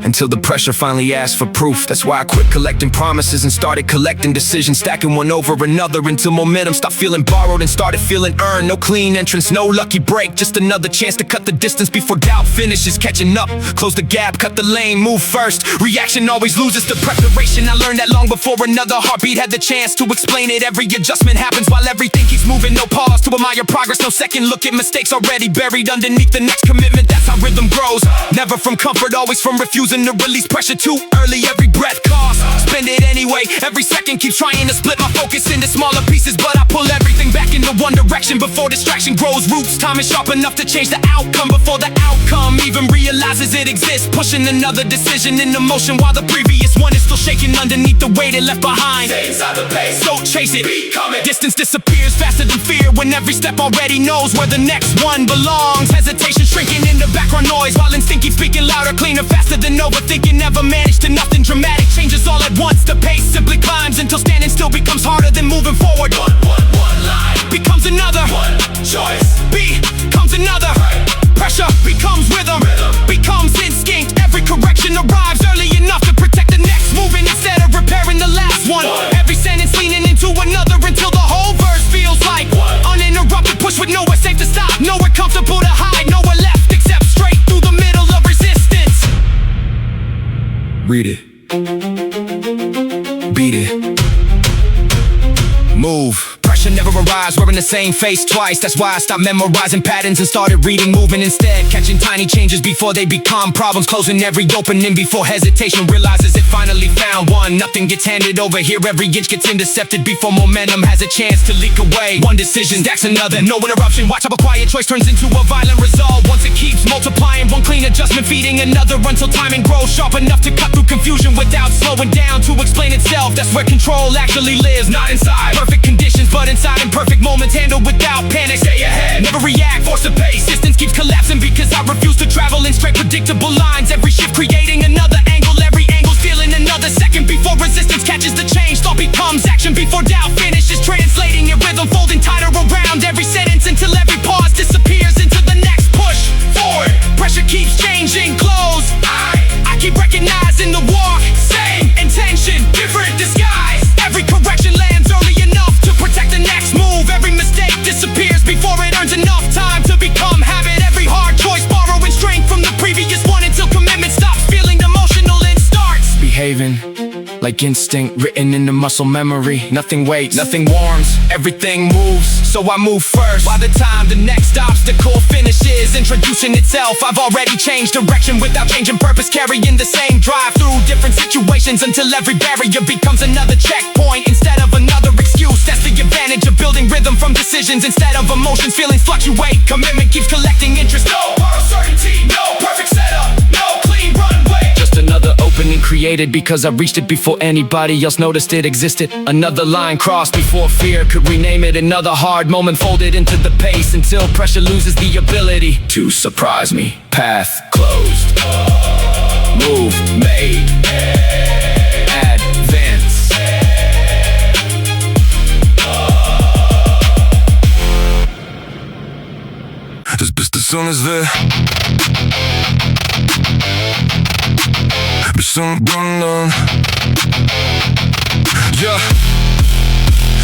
until the pressure finally asks for proof. That's why I quit collecting promises and started collecting decisions, stacking one over another until momentum stopped feeling borrowed and started feeling earned. No clean entrance, no lucky break, just another chance to cut the distance before doubt finishes catching up. Close the gap, cut the lane, move first. Reaction always loses to preparation. I learned that long before another heartbeat had the chance to explain it. Every adjustment happens while everything keeps moving. No pause to admire progress, no second look at mistakes already buried underneath the next commitment. That's how rhythm grows, never from comfort, always from refusing to release pressure too early. Every breath costs, spend it anyway. Every second keeps trying to split my focus into smaller pieces, but I pull everything back into one direction before distraction grows roots. Time is sharp enough to change the outcome before the outcome even realizes it exists. Pushing another decision into motion while the previous one is still shaking underneath the weight it left behind. Stay inside the pace, don't chase it, distance disappears faster than fear when every step already knows where the next one belongs. Hesitation shrinking into background noise while instinct keeps speaking louder, cleaner, faster than overthinking. Never managed to nothing dramatic changes all at once. The pace simply climbs until standing still becomes harder than moving forward. One line becomes another. One choice, be Read it. Beat it. Move. Pressure never arrives, wearing the same face twice. That's why I stopped memorizing patterns and started reading movement instead. Catching tiny changes before they become problems. Closing every opening before hesitation realizes it finally found one. Nothing gets handed over here, every inch gets intercepted before momentum has a chance to leak away. One decision stacks another, no interruption. Watch how a quiet choice turns into a violent result. Once it keeps multiplying, one clean adjustment feeding another until timing grows sharp enough to cut through confusion without slowing down to explain itself. That's where control actually lives, not inside perfect conditions, but inside imperfect moments, handled without panic. Stay ahead, never react, force the pace. Distance keeps collapsing because I refuse to travel in straight predictable lines. Every shift creating another angle, every angle's feeling another second before resistance catches the change. Thought becomes action before doubt finishes, translating in rhythm, folding tighter around every sentence until every pause disappears into the next push forward. Pressure keeps changing clothes. I keep recognizing the walk, same intention, different disguise. Every correction lands early enough to protect the next move. Every mistake disappears before it earns enough time to become habit. Every hard choice borrowing strength from the previous one until commitment stops feeling emotional and starts behaving like instinct written in the muscle memory. Nothing waits, nothing warms, everything moves. So I move first by the time the next obstacle finishes introducing itself. I've already changed direction without changing purpose, carrying the same drive through different situations until every barrier becomes another checkpoint instead of another excuse. That's the advantage of building rhythm from decisions instead of emotions. Feelings fluctuate, commitment keeps collecting interest. No borrowed certainty, no perfect setup, no clean runway. Just another opening created because I reached it before anybody else noticed it existed. Another line crossed before fear could rename it. Another hard moment folded into the pace until pressure loses the ability to surprise me. Path closed. Move made. Advance. As soon as the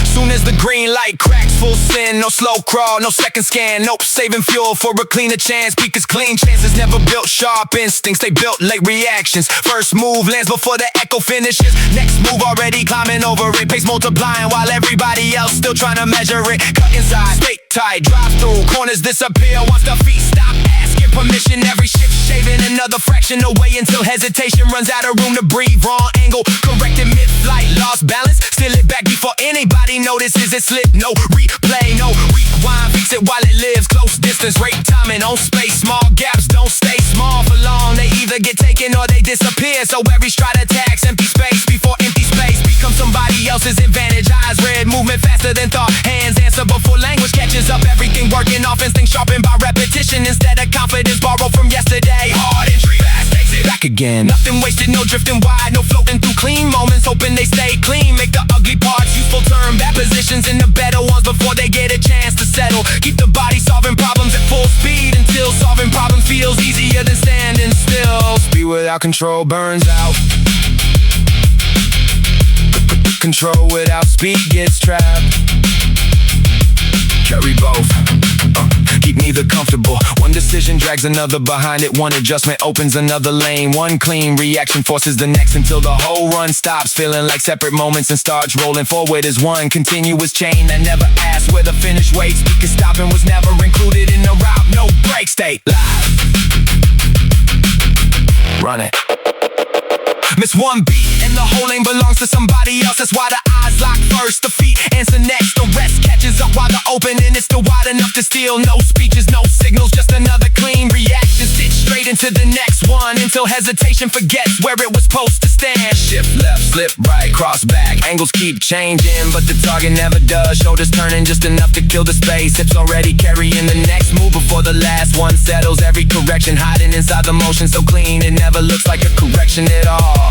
soon as the green light cracks, full sin, no slow crawl, no second scan, nope, saving fuel for a cleaner chance. Because clean chances never built sharp instincts, they built late reactions. First move lands before the echo finishes. Next move already climbing over it, pace multiplying while everybody else still trying to measure it. Cut inside, stay tight, drive through, corners disappear once the feet stop asking permission. Every shift shaving another fraction away until hesitation runs out of room to breathe. Wrong angle, corrected mid-flight, lost balance, steal it back before anybody notices it slip. No replay, no rewind, fix it while it lives. Close distance, rate timing on space. Small gaps don't stay small for long, they either get taken or they disappear. So every stride attacks empty space before empty space becomes somebody else's advantage. Eyes red, movement faster than thought, hands answer before language catches up. Everything working off instinct sharpened by repetition instead of confidence borrowed from yesterday. Hard entry, fast exit, back again. Nothing wasted, no drifting wide, no floating through clean moments, hoping they stay clean. Make the ugly parts useful, turn bad positions into better ones before they get a chance to settle. Keep the body solving problems at full speed until solving problems feels easier than standing still. Speed without control burns out. Control without speed gets trapped. Carry both, keep neither comfortable. One decision drags another behind it. One adjustment opens another lane. One clean reaction forces the next until the whole run stops, feeling like separate moments and starts rolling forward as one continuous chain that never asks where the finish waits. Because stopping was never included in the route. No break, stay live. Run it. Miss one beat and the whole lane belongs to somebody else. That's why the eyes lock first, the feet answer next. The rest catches up while the opening is still wide enough to steal. No speeches, no signals, just another clean reaction. Stitch straight into the next one until hesitation forgets where it was supposed to stand. Shift left, slip right, cross back. Angles keep changing, but the target never does. Shoulders turning just enough to kill the space. Hips already carrying the next move before the last one settles. Every correction hiding inside the motion so clean it never looks like a correction at all.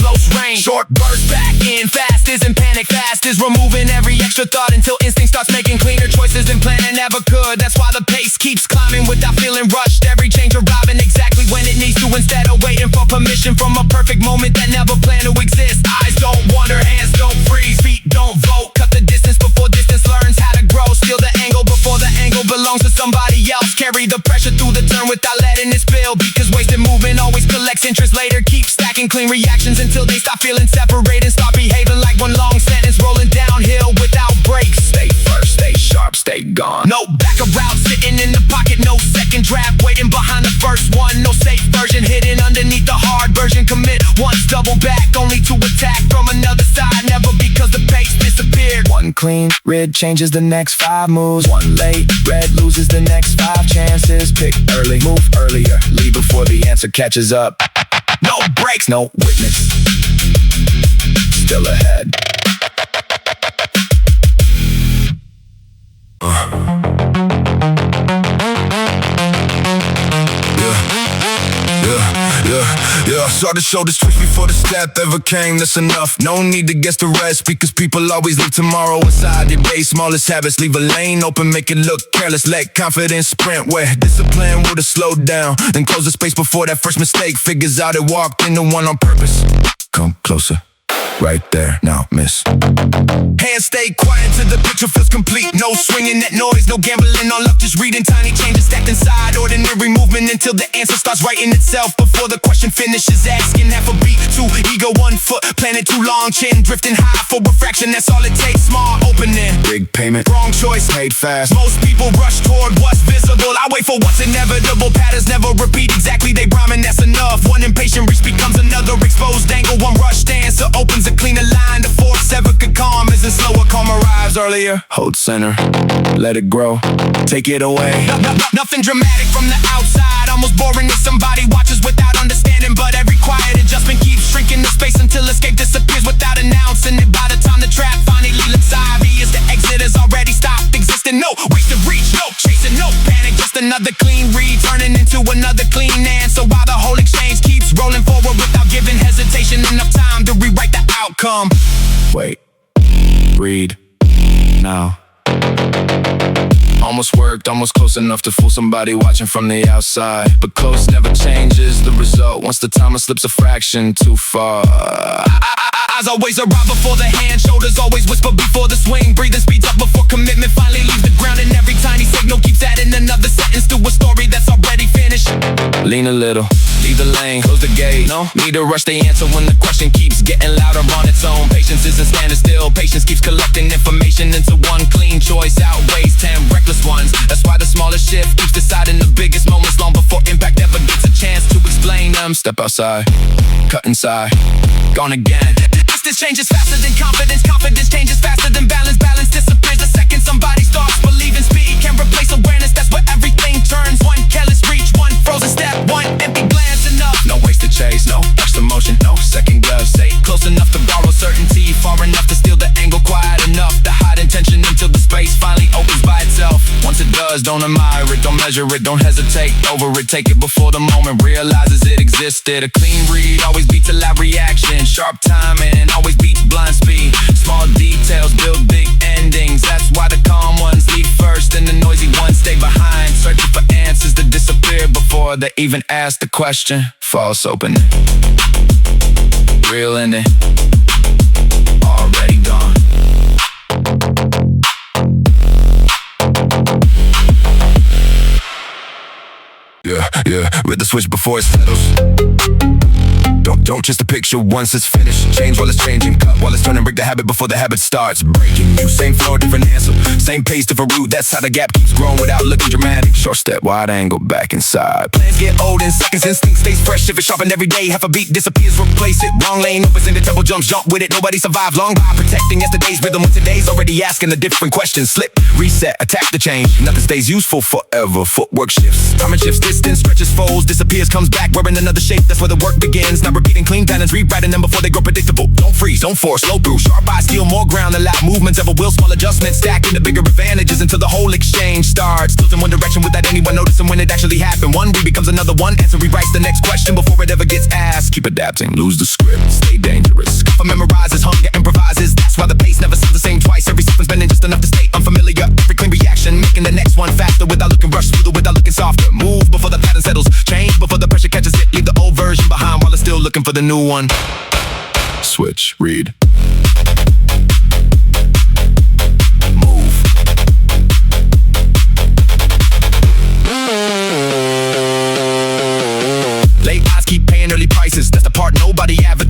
Close range, short burst, back in fast isn't panic, fast is removing every extra thought until instinct starts making cleaner choices than planning ever could. That's why the pace keeps climbing without feeling rushed. Every change arriving exactly when it needs to instead of waiting for permission from a perfect moment that never planned to exist. Eyes don't wander, hands don't freeze, feet don't vote. Cut the distance before distance learns how to grow. Steal the angle before the angle belongs to somebody else. Carry the pressure through the turn without letting it spill. Because wasted movement always collects interest later. Keep stacking clean chain reactions until they stop feeling separated, start behaving like one long sentence, rolling downhill without breaks. Stay first, stay sharp, stay gone. No backup route sitting in the pocket, no second draft waiting behind the first one. No safe version hidden underneath the hard version. Commit once, double back, only to attack from another side. Never because the pace disappeared. One clean red changes the next 5 moves. One late red loses the next 5 chances. Pick early, move earlier, leave before the answer catches up. No breaks, no witness, still ahead. Yeah, I saw the shoulders twitch before the step ever came, that's enough. No need to guess the rest, because people always leave tomorrow inside your day. Smallest habits, leave a lane open, make it look careless. Let confidence sprint where discipline would've slowed down. Then close the space before that first mistake figures out it walked into one on purpose. Come closer, right there, now miss. Hands stay quiet till the picture feels complete. No swinging that noise, no gambling on luck, just reading tiny changes stacked inside. Ordinary movement until the answer starts writing itself before the question finishes asking. Half a beat, 2 ego, 1 foot planted too long, chin drifting high for a fraction. That's all it takes. Small opening, big payment, wrong choice, made fast. Most people rush toward what's visible. I wait for what's inevitable. Patterns never repeat exactly, they rhyme and that's enough. One impatient reach becomes another exposed angle. One rushed answer opens a cleaner line. The force ever could calm isn't slower, calm arrives earlier. Hold center, let it grow, take it away. Nothing dramatic from the outside, almost boring if somebody watches without understanding. But every quiet adjustment keeps shrinking the space until escape disappears without announcing it. By the time the trap finally looks obvious, the exit has already stopped existing. No wasted reach, no chasing, no panic, just another clean read turning into another clean answer. While the whole exchange keeps rolling forward without giving hesitation enough time to rewrite the outcome. Wait, read now. Almost worked, almost close enough to fool somebody watching from the outside. But close never changes the result once the timer slips a fraction too far. Eyes always arrive before the hand, shoulders always whisper before the swing. Breathing speeds up before commitment finally leaves the ground. And every tiny signal keeps adding another sentence to a story that's already finished. Lean a little, leave the lane, close the gate. No need to rush the answer when the question keeps getting louder on its own. Patience isn't standing still, patience keeps collecting information into one clean choice outweighs 10 reckless ones. That's why the smallest shift keeps deciding the biggest moments long before impact ever gets a chance to explain them. Step outside, cut inside, gone again. Distance changes faster than confidence, confidence changes faster than balance, balance disappears the second somebody starts believing speed can replace awareness. That's where everything turns. One careless reach, one frozen step, one empty glance. Enough, no wasted chase, no extra motion, no second guess. Say close enough to borrow certainty, far enough to steal the angle, quiet enough to hide intention until the space finally opens by itself. Once it does, don't admire it, don't measure it, don't hesitate over it. Take it before the moment realizes it existed. A clean read always beats a loud reaction. Sharp timing always beats blind speed. Small details build big endings. That's why the calm ones lead first and the noisy ones stay behind, searching for answers that disappear before they even ask the question. False opening, real ending, already gone. Yeah, with the switch before it settles. Don't just a picture once it's finished. Change while it's changing, cut while it's turning, break the habit before the habit starts breaking you. Same flow, different answer, same pace, different route. That's how the gap keeps growing without looking dramatic. Short step, wide angle, back inside. Plans get old in seconds, instinct stays fresh. If it's sharpened every day, half a beat disappears, replace it. Wrong lane opens in the temple, jumps, jump with it. Nobody survived long by protecting yesterday's rhythm when today's already asking a different question. Slip, reset, attack the change. Nothing stays useful forever. Footwork shifts, time and shifts, distance stretches, folds, disappears, comes back wearing another shape. That's where the work begins. Not repeating clean patterns, rewriting them before they grow predictable. Don't freeze, don't force, slow through. Sharp eyes steal more ground than loud movements ever will. Small adjustments stack into bigger advantages until the whole exchange starts. Tilts in one direction without anyone noticing when it actually happened. One read becomes another one. Answer rewrites the next question before it ever gets asked. Keep adapting, lose the script, stay dangerous. Scuffer memorizes, hunger improvises. That's why the pace never sounds the same twice. Every sequence bending just enough to stay unfamiliar. Every clean reaction making the next one faster without looking rushed, smoother without looking softer. Move before the pattern settles, change before the pressure catches it. Leave the old version behind while it's still looking for the new one. Switch, read, move. Late eyes keep paying early prices. That's the part nobody advertises.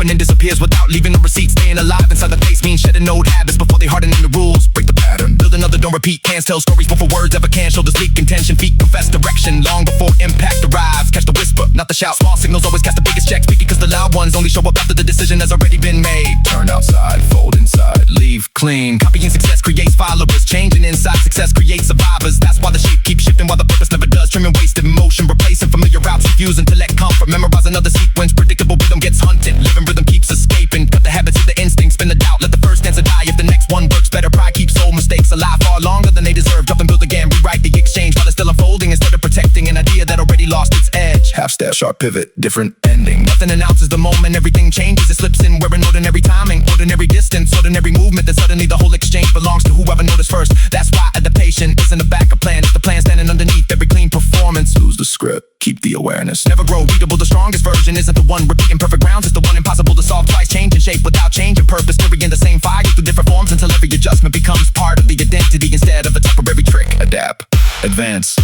open and disappears without leaving a receipt. Staying alive inside the face means shedding old habits before they harden in the rules. Break the pattern, build another, don't repeat. Hands tell stories before words ever can. Shoulders leak intention, feet confess direction. Long before impact arrives, catch the whisper, not the shout. Small signals always cast the biggest check. Speaking cause the loud ones only show up after the decision has already been made. Turn outside, fold inside, leave clean. Copying success creates followers. Changing inside success creates survivors. That's why the shape keeps shifting while the purpose never does. Trimming wasted motion, replacing familiar routes. Fuse intellect comfort, memorize another sequence. Predictable rhythm gets hunted. Living rhythm keeps escaping. Cut the habits of the instincts, spin the doubt. Let the first stanza die if the next one works better. Pride keeps old mistakes alive far longer than they deserve. Drop and build again, rewrite the exchange while it's still unfolding. Instead of protecting an idea that already lost its edge. Half step, sharp pivot, different ending. Nothing announces the moment, everything changes. It slips in wearing ordinary timing, ordinary distance, ordinary movement. Then suddenly the whole exchange belongs to whoever noticed first. That's why adaptation isn't a backup plan. It's the plan standing underneath every clean performance. Lose the script, keep the awareness. Never grow readable, the strongest version isn't the one repeating perfect rounds. It's the one impossible to solve twice. Change in shape without change in purpose. Carrying the same fire through different forms until every adjustment becomes part of the identity instead of a temporary trick. Adapt, advance,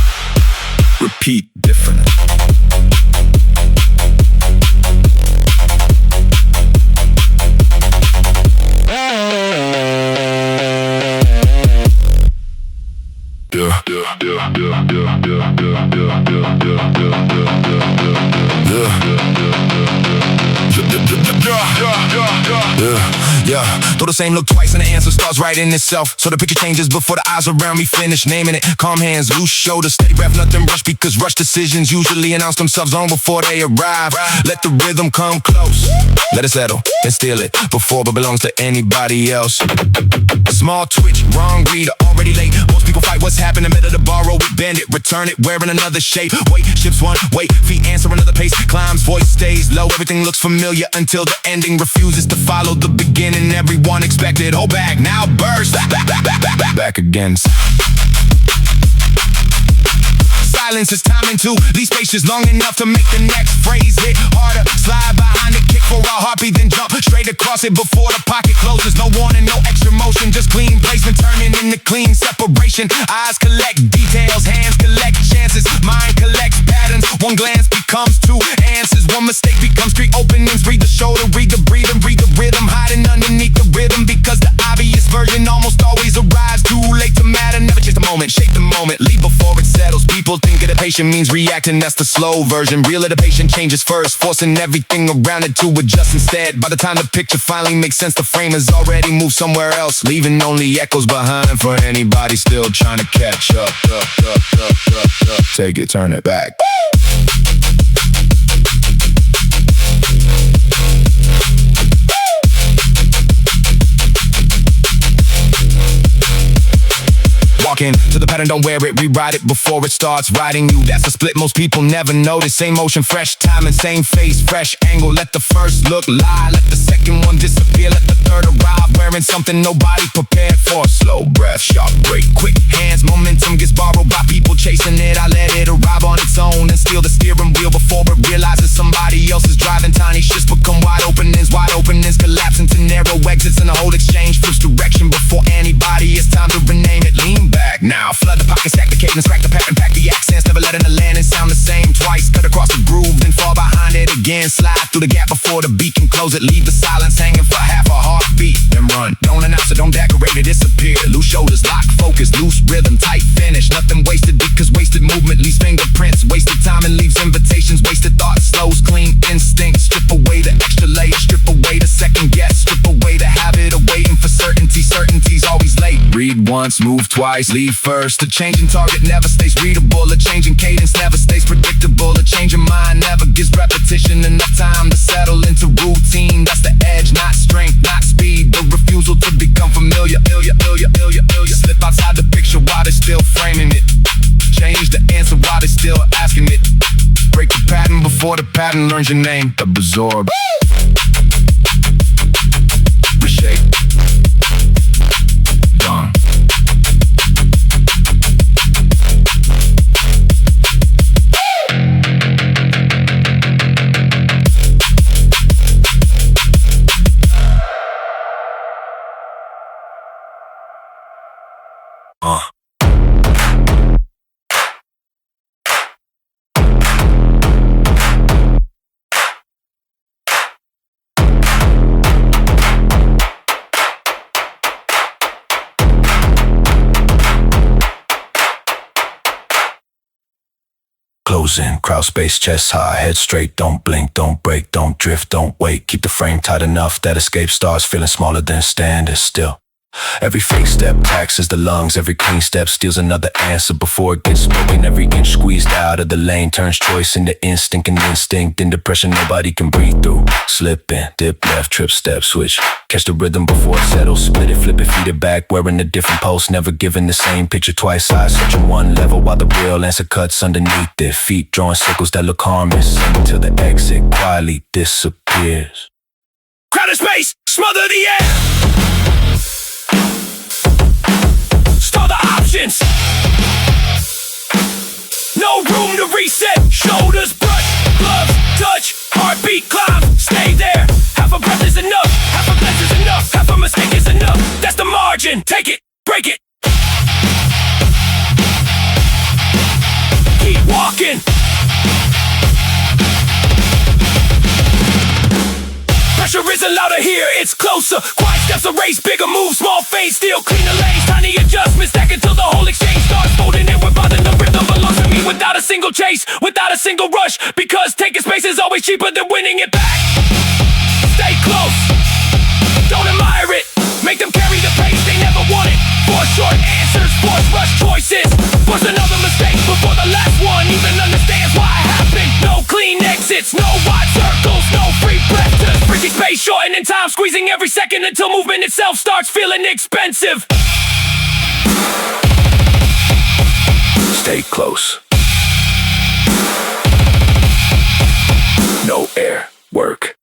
repeat, different. Yeah, throw the same look twice and the answer starts writing itself. So the picture changes before the eyes around me finish naming it. Calm hands, loose shoulders, steady breath, nothing rush. Because rush decisions usually announce themselves long before they arrive. Let the rhythm come close, let it settle and steal it before it belongs to anybody else. Small twitch, wrong read, already late. Most people fight what's happening, better to borrow it, bend it, return it, wearing another shape. Weight shifts one way, feet answer another pace. Climbs, voice stays low, everything looks familiar until the ending refuses to follow the beginning. Everyone expected, hold back, now burst. Back again. Silence is timing to leave spaces long enough to make the next phrase hit harder. Slide behind it, kick for a heartbeat, then jump straight across it before the pocket closes. No warning, no extra motion, just clean placement, turning into clean separation. Eyes collect details, hands collect chances, mind collects patterns. One glance becomes two answers, one mistake becomes three openings. Read the shoulder, read the breathing, read the rhythm, hiding underneath the rhythm. Because the obvious version almost always arrives too late to matter. Never chase the moment, shape the moment, leave before it settles. People think adaptation means reacting, that's the slow version. Real adaptation changes first, forcing everything around it to adjust instead. By the time the picture finally makes sense, the frame has already moved somewhere else, leaving only echoes behind for anybody still trying to catch up. Take it, turn it back. Walk into the pattern, don't wear it, rewrite it before it starts writing you. That's a split most people never notice. Same motion, fresh timing, same face, fresh angle. Let the first look lie, let the second one disappear, let the third arrive wearing something nobody prepared for. Slow breath, sharp break, quick hands, momentum gets borrowed by people chasing it. I let it arrive on its own and steal the steering wheel before it realizes somebody else is driving. Tiny shifts become wide openings collapse into narrow exits, and the whole exchange flips direction before anybody. It's time to rename it. Lean back now, flood the pocket, stack the cadence, crack the pattern, pack the accents, never letting the landing sound the same twice. Cut across the groove, then fall behind it again. Slide through the gap before the beat can close it. Leave the silence hanging for half a heartbeat, then run. Don't announce it, don't decorate it, disappear. Loose shoulders, lock focus, loose rhythm, tight finish. Nothing wasted because wasted movement leaves fingerprints. Wasted time and leaves invitations. Wasted thoughts slows clean instincts. Strip away the extra layer, strip away the second guess, strip away the habit of waiting for certainty. Certainty's always late. Read once, move twice, leave first. A changing target never stays readable. A changing cadence never stays predictable. A changing mind never gives repetition enough time to settle into routine. That's the edge, not strength, not speed. The refusal to become familiar. Slip outside the picture while they're still framing it. Change the answer while they're still asking it. Break the pattern before the pattern learns your name. Absorb, reshape, done. frozen. Crowd space, chest high, head straight. Don't blink, don't break, don't drift, don't wait. Keep the frame tight enough that escape starts feeling smaller than standing still. Every fake step taxes the lungs. Every clean step steals another answer before it gets spoken. Every inch squeezed out of the lane turns choice into instinct, and instinct into pressure nobody can breathe through. Slip in, dip left, trip, step, switch. Catch the rhythm before it settles. Split it, flip it, feed it back. Wearing a different pulse, never giving the same picture twice. Eyes searching one level while the real answer cuts underneath it. Feet drawing circles that look harmless until the exit quietly disappears. Crowded space, smother the air. Stall the options. No room to reset. Shoulders brush, gloves touch, heartbeat climb. Stay there. Half a breath is enough. Half a breath is enough. Half a mistake is enough. That's the margin. Take it, break it. Keep walking. Pressure isn't louder here, it's closer. Quiet steps, a race, bigger moves, small fades, still clean the lanes. Tiny adjustments, stack until the whole exchange starts folding in. We're bothering the rhythm belongs to me without a single chase, without a single rush. Because taking space is always cheaper than winning it back. Stay close, don't admire it. Make them carry the pace they never wanted. Force short answers, force rush choices. Force another mistake before the last one even understands why it happened. No clean exits, no wide circles, no free breath. Just freaky space, shortening time, squeezing every second until movement itself starts feeling expensive. Stay close. No air, work.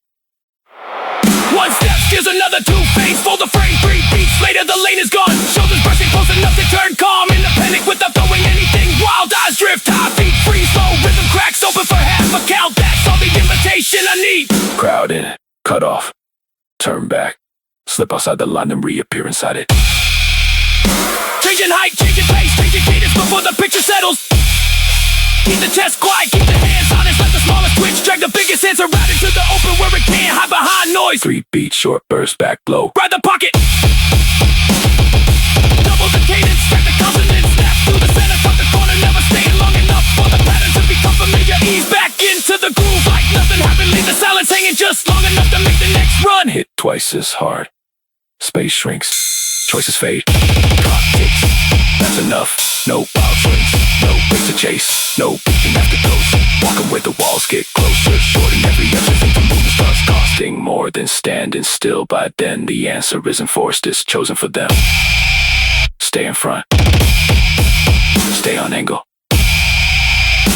One step steals another, two phase, fold the frame, 3 beats later the lane is gone. Shoulders brushing close enough to turn calm. In the panic without throwing anything wild, eyes drift, high feet freeze, slow rhythm cracks open for half a count. That's all the invitation I need. Crowd in, cut off, turn back, slip outside the line and reappear inside it. Changing height, changing pace, changing cadence before the picture settles. Keep the chest quiet, keep the hands honest. Let the smallest twitch drag the biggest answer out into the open where it can't hide behind noise. 3 beats, short burst, back blow. Ride the pocket. Double the cadence, track the consonants. Snap through the center, cut the corner. Never staying long enough for the pattern to become familiar. Ease back into the groove like nothing happened. Leave the silence hanging just long enough to make the next run. Hit twice as hard. Space shrinks. Choices fade. Clock ticks. That's enough. No wild swings. No race to chase. No beating after close. Walking where the walls get closer. Shorting every effort into movement starts costing more than standing still. By then the answer isn't forced, it's chosen for them. Stay in front. Stay on angle.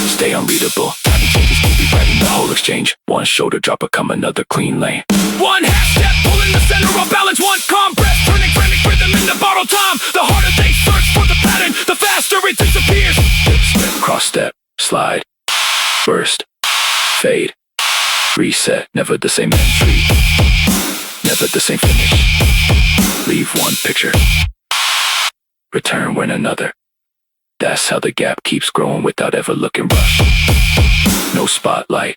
Stay unreadable. Tiny changes keep rewriting the whole exchange. One shoulder drop become another clean lane. One half step pulling the center of balance. One calm breath turning frantic rhythm into bottle time. The harder they search for the pattern, the faster it disappears. Dip, step, cross step, slide, burst, fade, reset. Never the same entry, never the same finish. Leave one picture, return when another. That's how the gap keeps growing without ever looking rushed. No spotlight,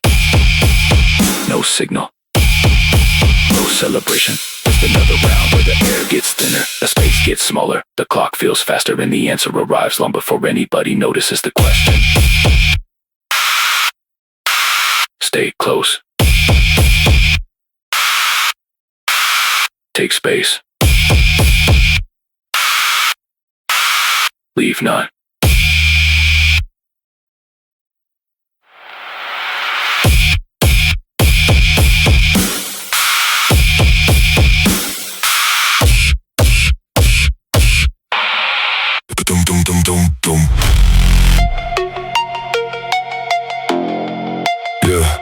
no signal, no celebration. Just another round where the air gets thinner, the space gets smaller, the clock feels faster, and the answer arrives long before anybody notices the question. Stay close. Take space. Leave none. Dum dum dum dum dum. Yeah.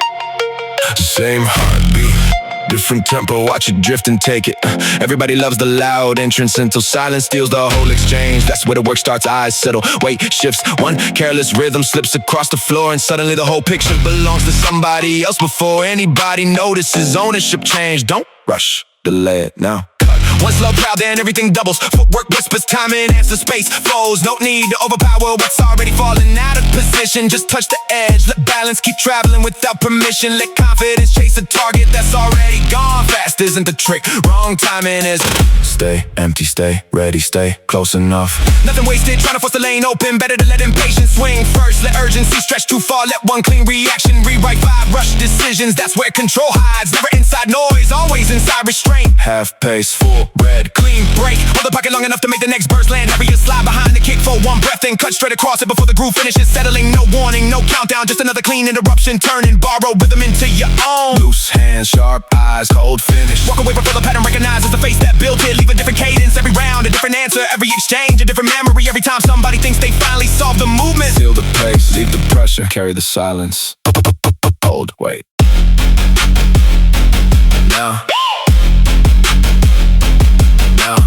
Same heartbeat, different tempo, watch it drift and take it. Everybody loves the loud entrance until silence steals the whole exchange. That's where the work starts, eyes settle, weight shifts. One careless rhythm slips across the floor, and suddenly the whole picture belongs to somebody else before anybody notices. Ownership change, don't rush, delay it now. One slow crowd, then everything doubles. Footwork whispers, timing answers, space flows. No need to overpower what's already falling out of position. Just touch the edge, let balance keep traveling without permission. Let confidence chase a target that's already gone fast. fast isn't the trick. Wrong timing is. Stay empty, stay ready, stay close enough. Nothing wasted, trying to force the lane open. Better to let impatience swing first. Let urgency stretch too far. Let one clean reaction rewrite 5 rush decisions. That's where control hides. Never inside noise, always inside restraint. Half pace, full red, clean break. Hold the pocket long enough to make the next burst land. Never you slide behind the kick for one breath, then cut straight across it before the groove finishes. Settling, no warning, no countdown, just another clean interruption. Turn and borrow rhythm into your own. Loose hands, sharp eyes, cold finish. Walk away from the pattern, recognizes the face that built it. Leave a different cadence, every round a different answer. Every exchange a different memory. Every time somebody thinks they finally solved the movement. Seal the pace, leave the pressure, carry the silence. Hold, wait. Now. Now.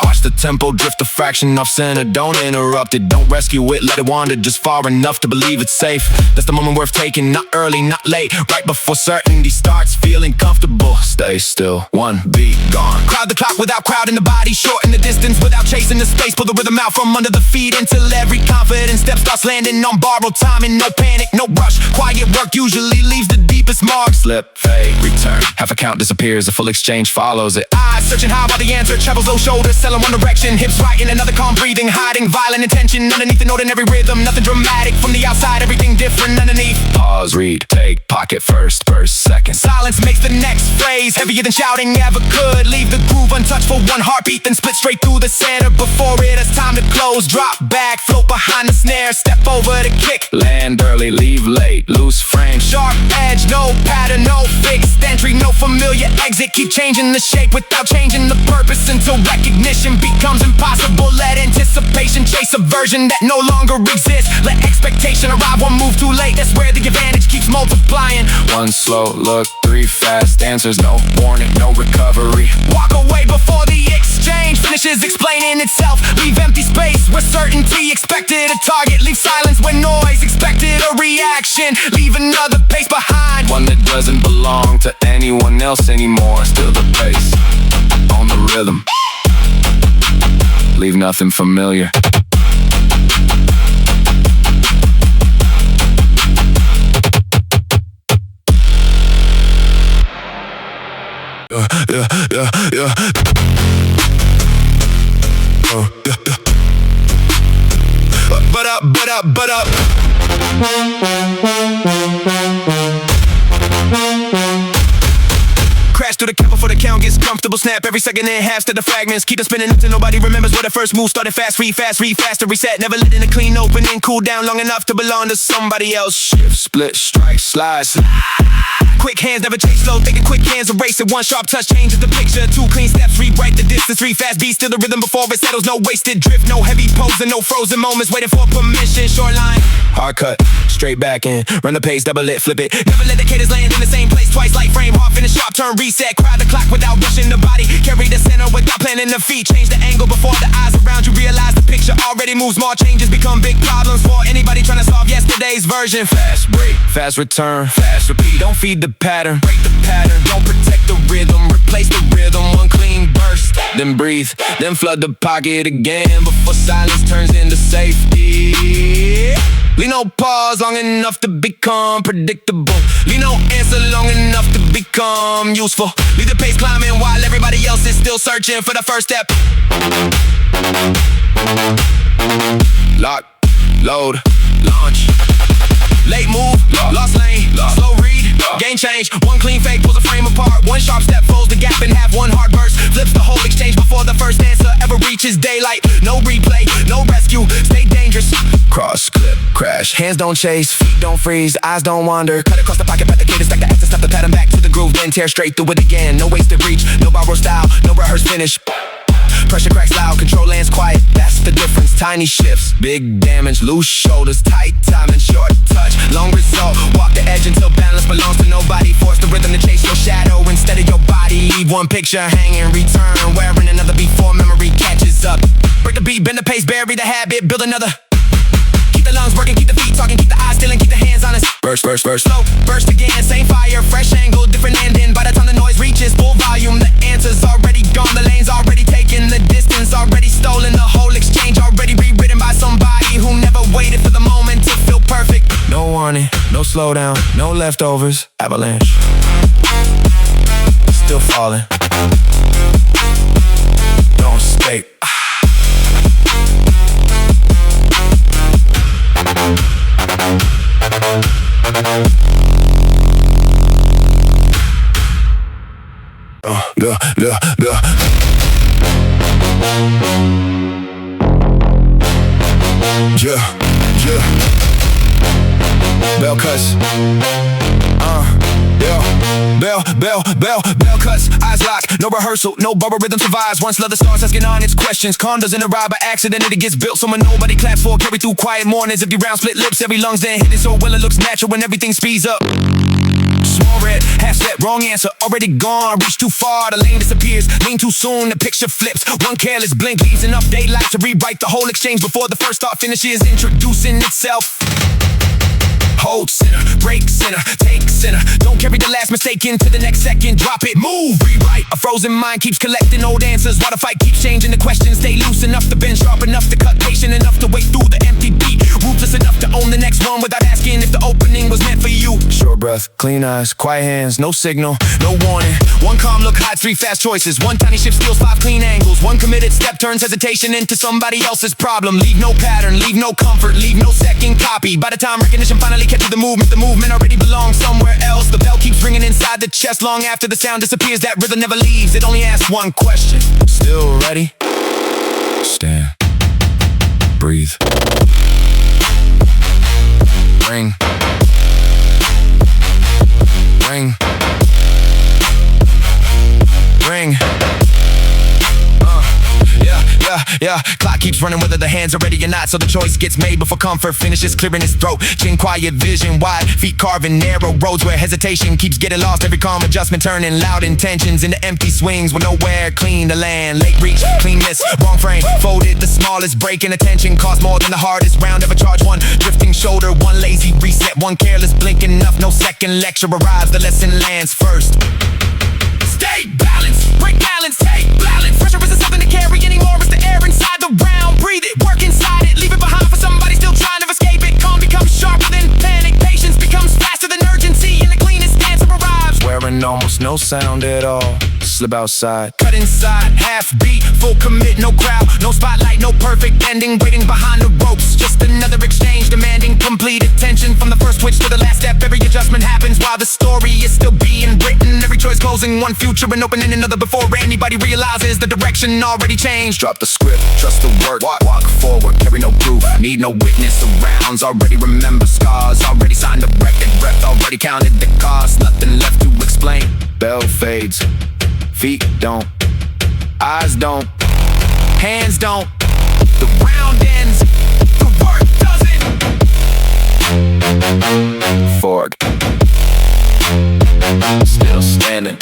Watch the tempo drift a fraction off center. Don't interrupt it, don't rescue it. Let it wander just far enough to believe it's safe. That's the moment worth taking, not early, not late. Right before certainty starts feeling comfortable. Stay still, one beat gone. Crowd the clock without crowding the body. Shorten the distance without chasing the space. Pull the rhythm out from under the feet until every confident step starts landing on borrowed timing. No panic, no rush. Quiet work usually leaves the deepest mark. Slip, fade, return. Half a count disappears, a full exchange follows it. Eyes searching high while the answer travels those shoulders. Selling one direction, hips right in another, calm breathing. Hiding violent intention underneath an ordinary rhythm. Nothing dramatic from the outside, everything different underneath. Pause, read, take, pocket first, verse second. Silence makes the next phrase heavier than shouting ever could. Leave the groove untouched for one heartbeat, then split straight through the center. Before it has time to close, drop back, float behind the snare. Step over the kick, land early, leave late. Loose frame, sharp edge, no pattern, no fixed entry, no familiar exit. Keep changing the shape without changing the purpose until recognition becomes impossible. Let anticipation chase a version that no longer exists. Let expectation arrive one move too late. That's where the advantage keeps multiplying. One slow look, 3 fast answers. No warning, no recovery. Walk away before the exchange finishes explaining itself. Leave empty space where certainty expected a target. Leave silence where noise expected a reaction. Leave another pace behind, one that doesn't belong to anyone else anymore. Still the pace on the rhythm. Leave nothing familiar. Yeah. But up. Crash through the cap before the count gets comfortable. Snap every second in half to the fragments. Keep it spinning until nobody remembers where the first move started. Fast, read faster, reset. Never letting a clean open and cool down long enough to belong to somebody else. Shift, split, strike, slide. Quick hands never chase slow. Taking quick hands, erase it. One sharp touch changes the picture. 2 clean steps, rewrite the distance. 3 fast beats to the rhythm before it settles. No wasted drift, no heavy pose, and no frozen moments waiting for permission. Shoreline, hard cut, straight back in. Run the pace, double it, flip it. Never let the cadence land in the same place twice. Light frame, hard finish, sharp turn, reset. Crowd the clock without rushing the body. Carry the center without planning the feet. Change the angle before the eyes around you realize the picture already moves. Small changes become big problems for anybody trying to solve yesterday's version. Fast break, fast return, fast repeat. Don't feed the pattern, break the pattern. Don't protect the rhythm, replace the rhythm. One clean burst, then breathe, then flood the pocket again before silence turns into safety. Leave no pause long enough to become predictable. Leave no answer long enough to become useful. Leave the pace climbing while everybody else is still searching for the first step. Lock, load, launch. Late move, lost lane, slow read, gain change. One clean fake pulls a frame apart. One sharp step folds the gap in half. One hard burst flips the whole exchange before the first answer ever reaches daylight. No replay, no rescue, stay dangerous. Cross, clip, crash. Hands don't chase, feet don't freeze, eyes don't wander. Cut across the pocket, pat the cadence, stack the access, stop the pattern back to the groove, then tear straight through it again. No wasted reach, no borrowed style, no rehearsed finish. Pressure cracks loud, control lands quiet, that's the difference. Tiny shifts, big damage, loose shoulders, tight timing, short touch, long result. Walk the edge until balance belongs to nobody. Force the rhythm to chase your shadow instead of your body. Leave one picture hanging, return wearing another before memory catches up. Break the beat, bend the pace, bury the habit, build another. Keep the lungs working, keep the feet talking, keep the eyes still and keep the hands honest. Burst, slow, burst again, same fire, fresh angle, different ending. By the time the noise reaches full volume, the answer's already gone, the lane's already taken, the distance already stolen, the whole exchange already rewritten by somebody who never waited for the moment to feel perfect. slowdown, no leftovers, avalanche. Still falling. Don't escape. Yeah. Bell cuts. Bell cuts, eyes locked, no rehearsal, no bubble rhythm survives. Once leather starts asking honest questions, calm doesn't arrive by accident and it gets built. Someone nobody claps for, carry through quiet mornings. Every round split lips, every lungs then hit it so well it looks natural when everything speeds up. Small red, half step, wrong answer, already gone. Reach too far, the lane disappears. Lean too soon, the picture flips. One careless blink leaves enough daylight to rewrite the whole exchange before the first thought finishes introducing itself. Hold center, break center, take center. Don't carry the last mistake into the next second. Drop it, move, rewrite. A frozen mind keeps collecting old answers while the fight keeps changing the questions. Stay loose enough to bend, sharp enough to cut, patient enough to wait through the empty beat. Ruthless enough to own the next one without asking if the opening was meant for you. Short breath, clean eyes, quiet hands, no signal, no warning. One calm look hides three fast choices. One tiny shift steals five clean angles. One committed step turns hesitation into somebody else's problem. Leave no pattern, leave no comfort, leave no second copy. By the time recognition finally catches the movement already belongs somewhere else. The bell keeps ringing inside the chest long after the sound disappears. That rhythm never leaves, it only asks one question. Still ready? Stand. Breathe. Ring. Ring. Ring. Yeah. Clock keeps running whether the hands are ready or not, so the choice gets made before comfort finishes clearing his throat. Chin quiet, vision wide, feet carving narrow roads where hesitation keeps getting lost. Every calm adjustment turning loud intentions into empty swings with nowhere clean to land. Late reach, clean miss, wrong frame, folded. The smallest break in attention cost more than the hardest round ever charged. One drifting shoulder, one lazy reset, one careless blink enough. No second lecture arrives, the lesson lands first. Stay balanced, break balance, take balance. Pressure isn't something to carry anymore, it's the air inside the round. Breathe it, work inside it, leave it behind for somebody still trying to escape it. Calm becomes sharper than panic, patience becomes faster than urgency, and the cleanest answer arrives. Wearing almost no sound at all, slip outside, cut inside, half beat, full commit, no crowd, no spotlight, no perfect ending, waiting behind the ropes. Just another exchange demanding complete attention. From the first switch to the last step, every adjustment happens while the story is still being written. Every choice closing one future and opening another before anybody realizes the direction already changed. Drop the script, trust the work, walk forward, carry no proof, need no witness arounds. Already remember scars, already signed the record, breath already counted the cost. Nothing left to explain. Bell fades, feet don't, eyes don't, hands don't. The round ends, the work doesn't. Fork, still standing.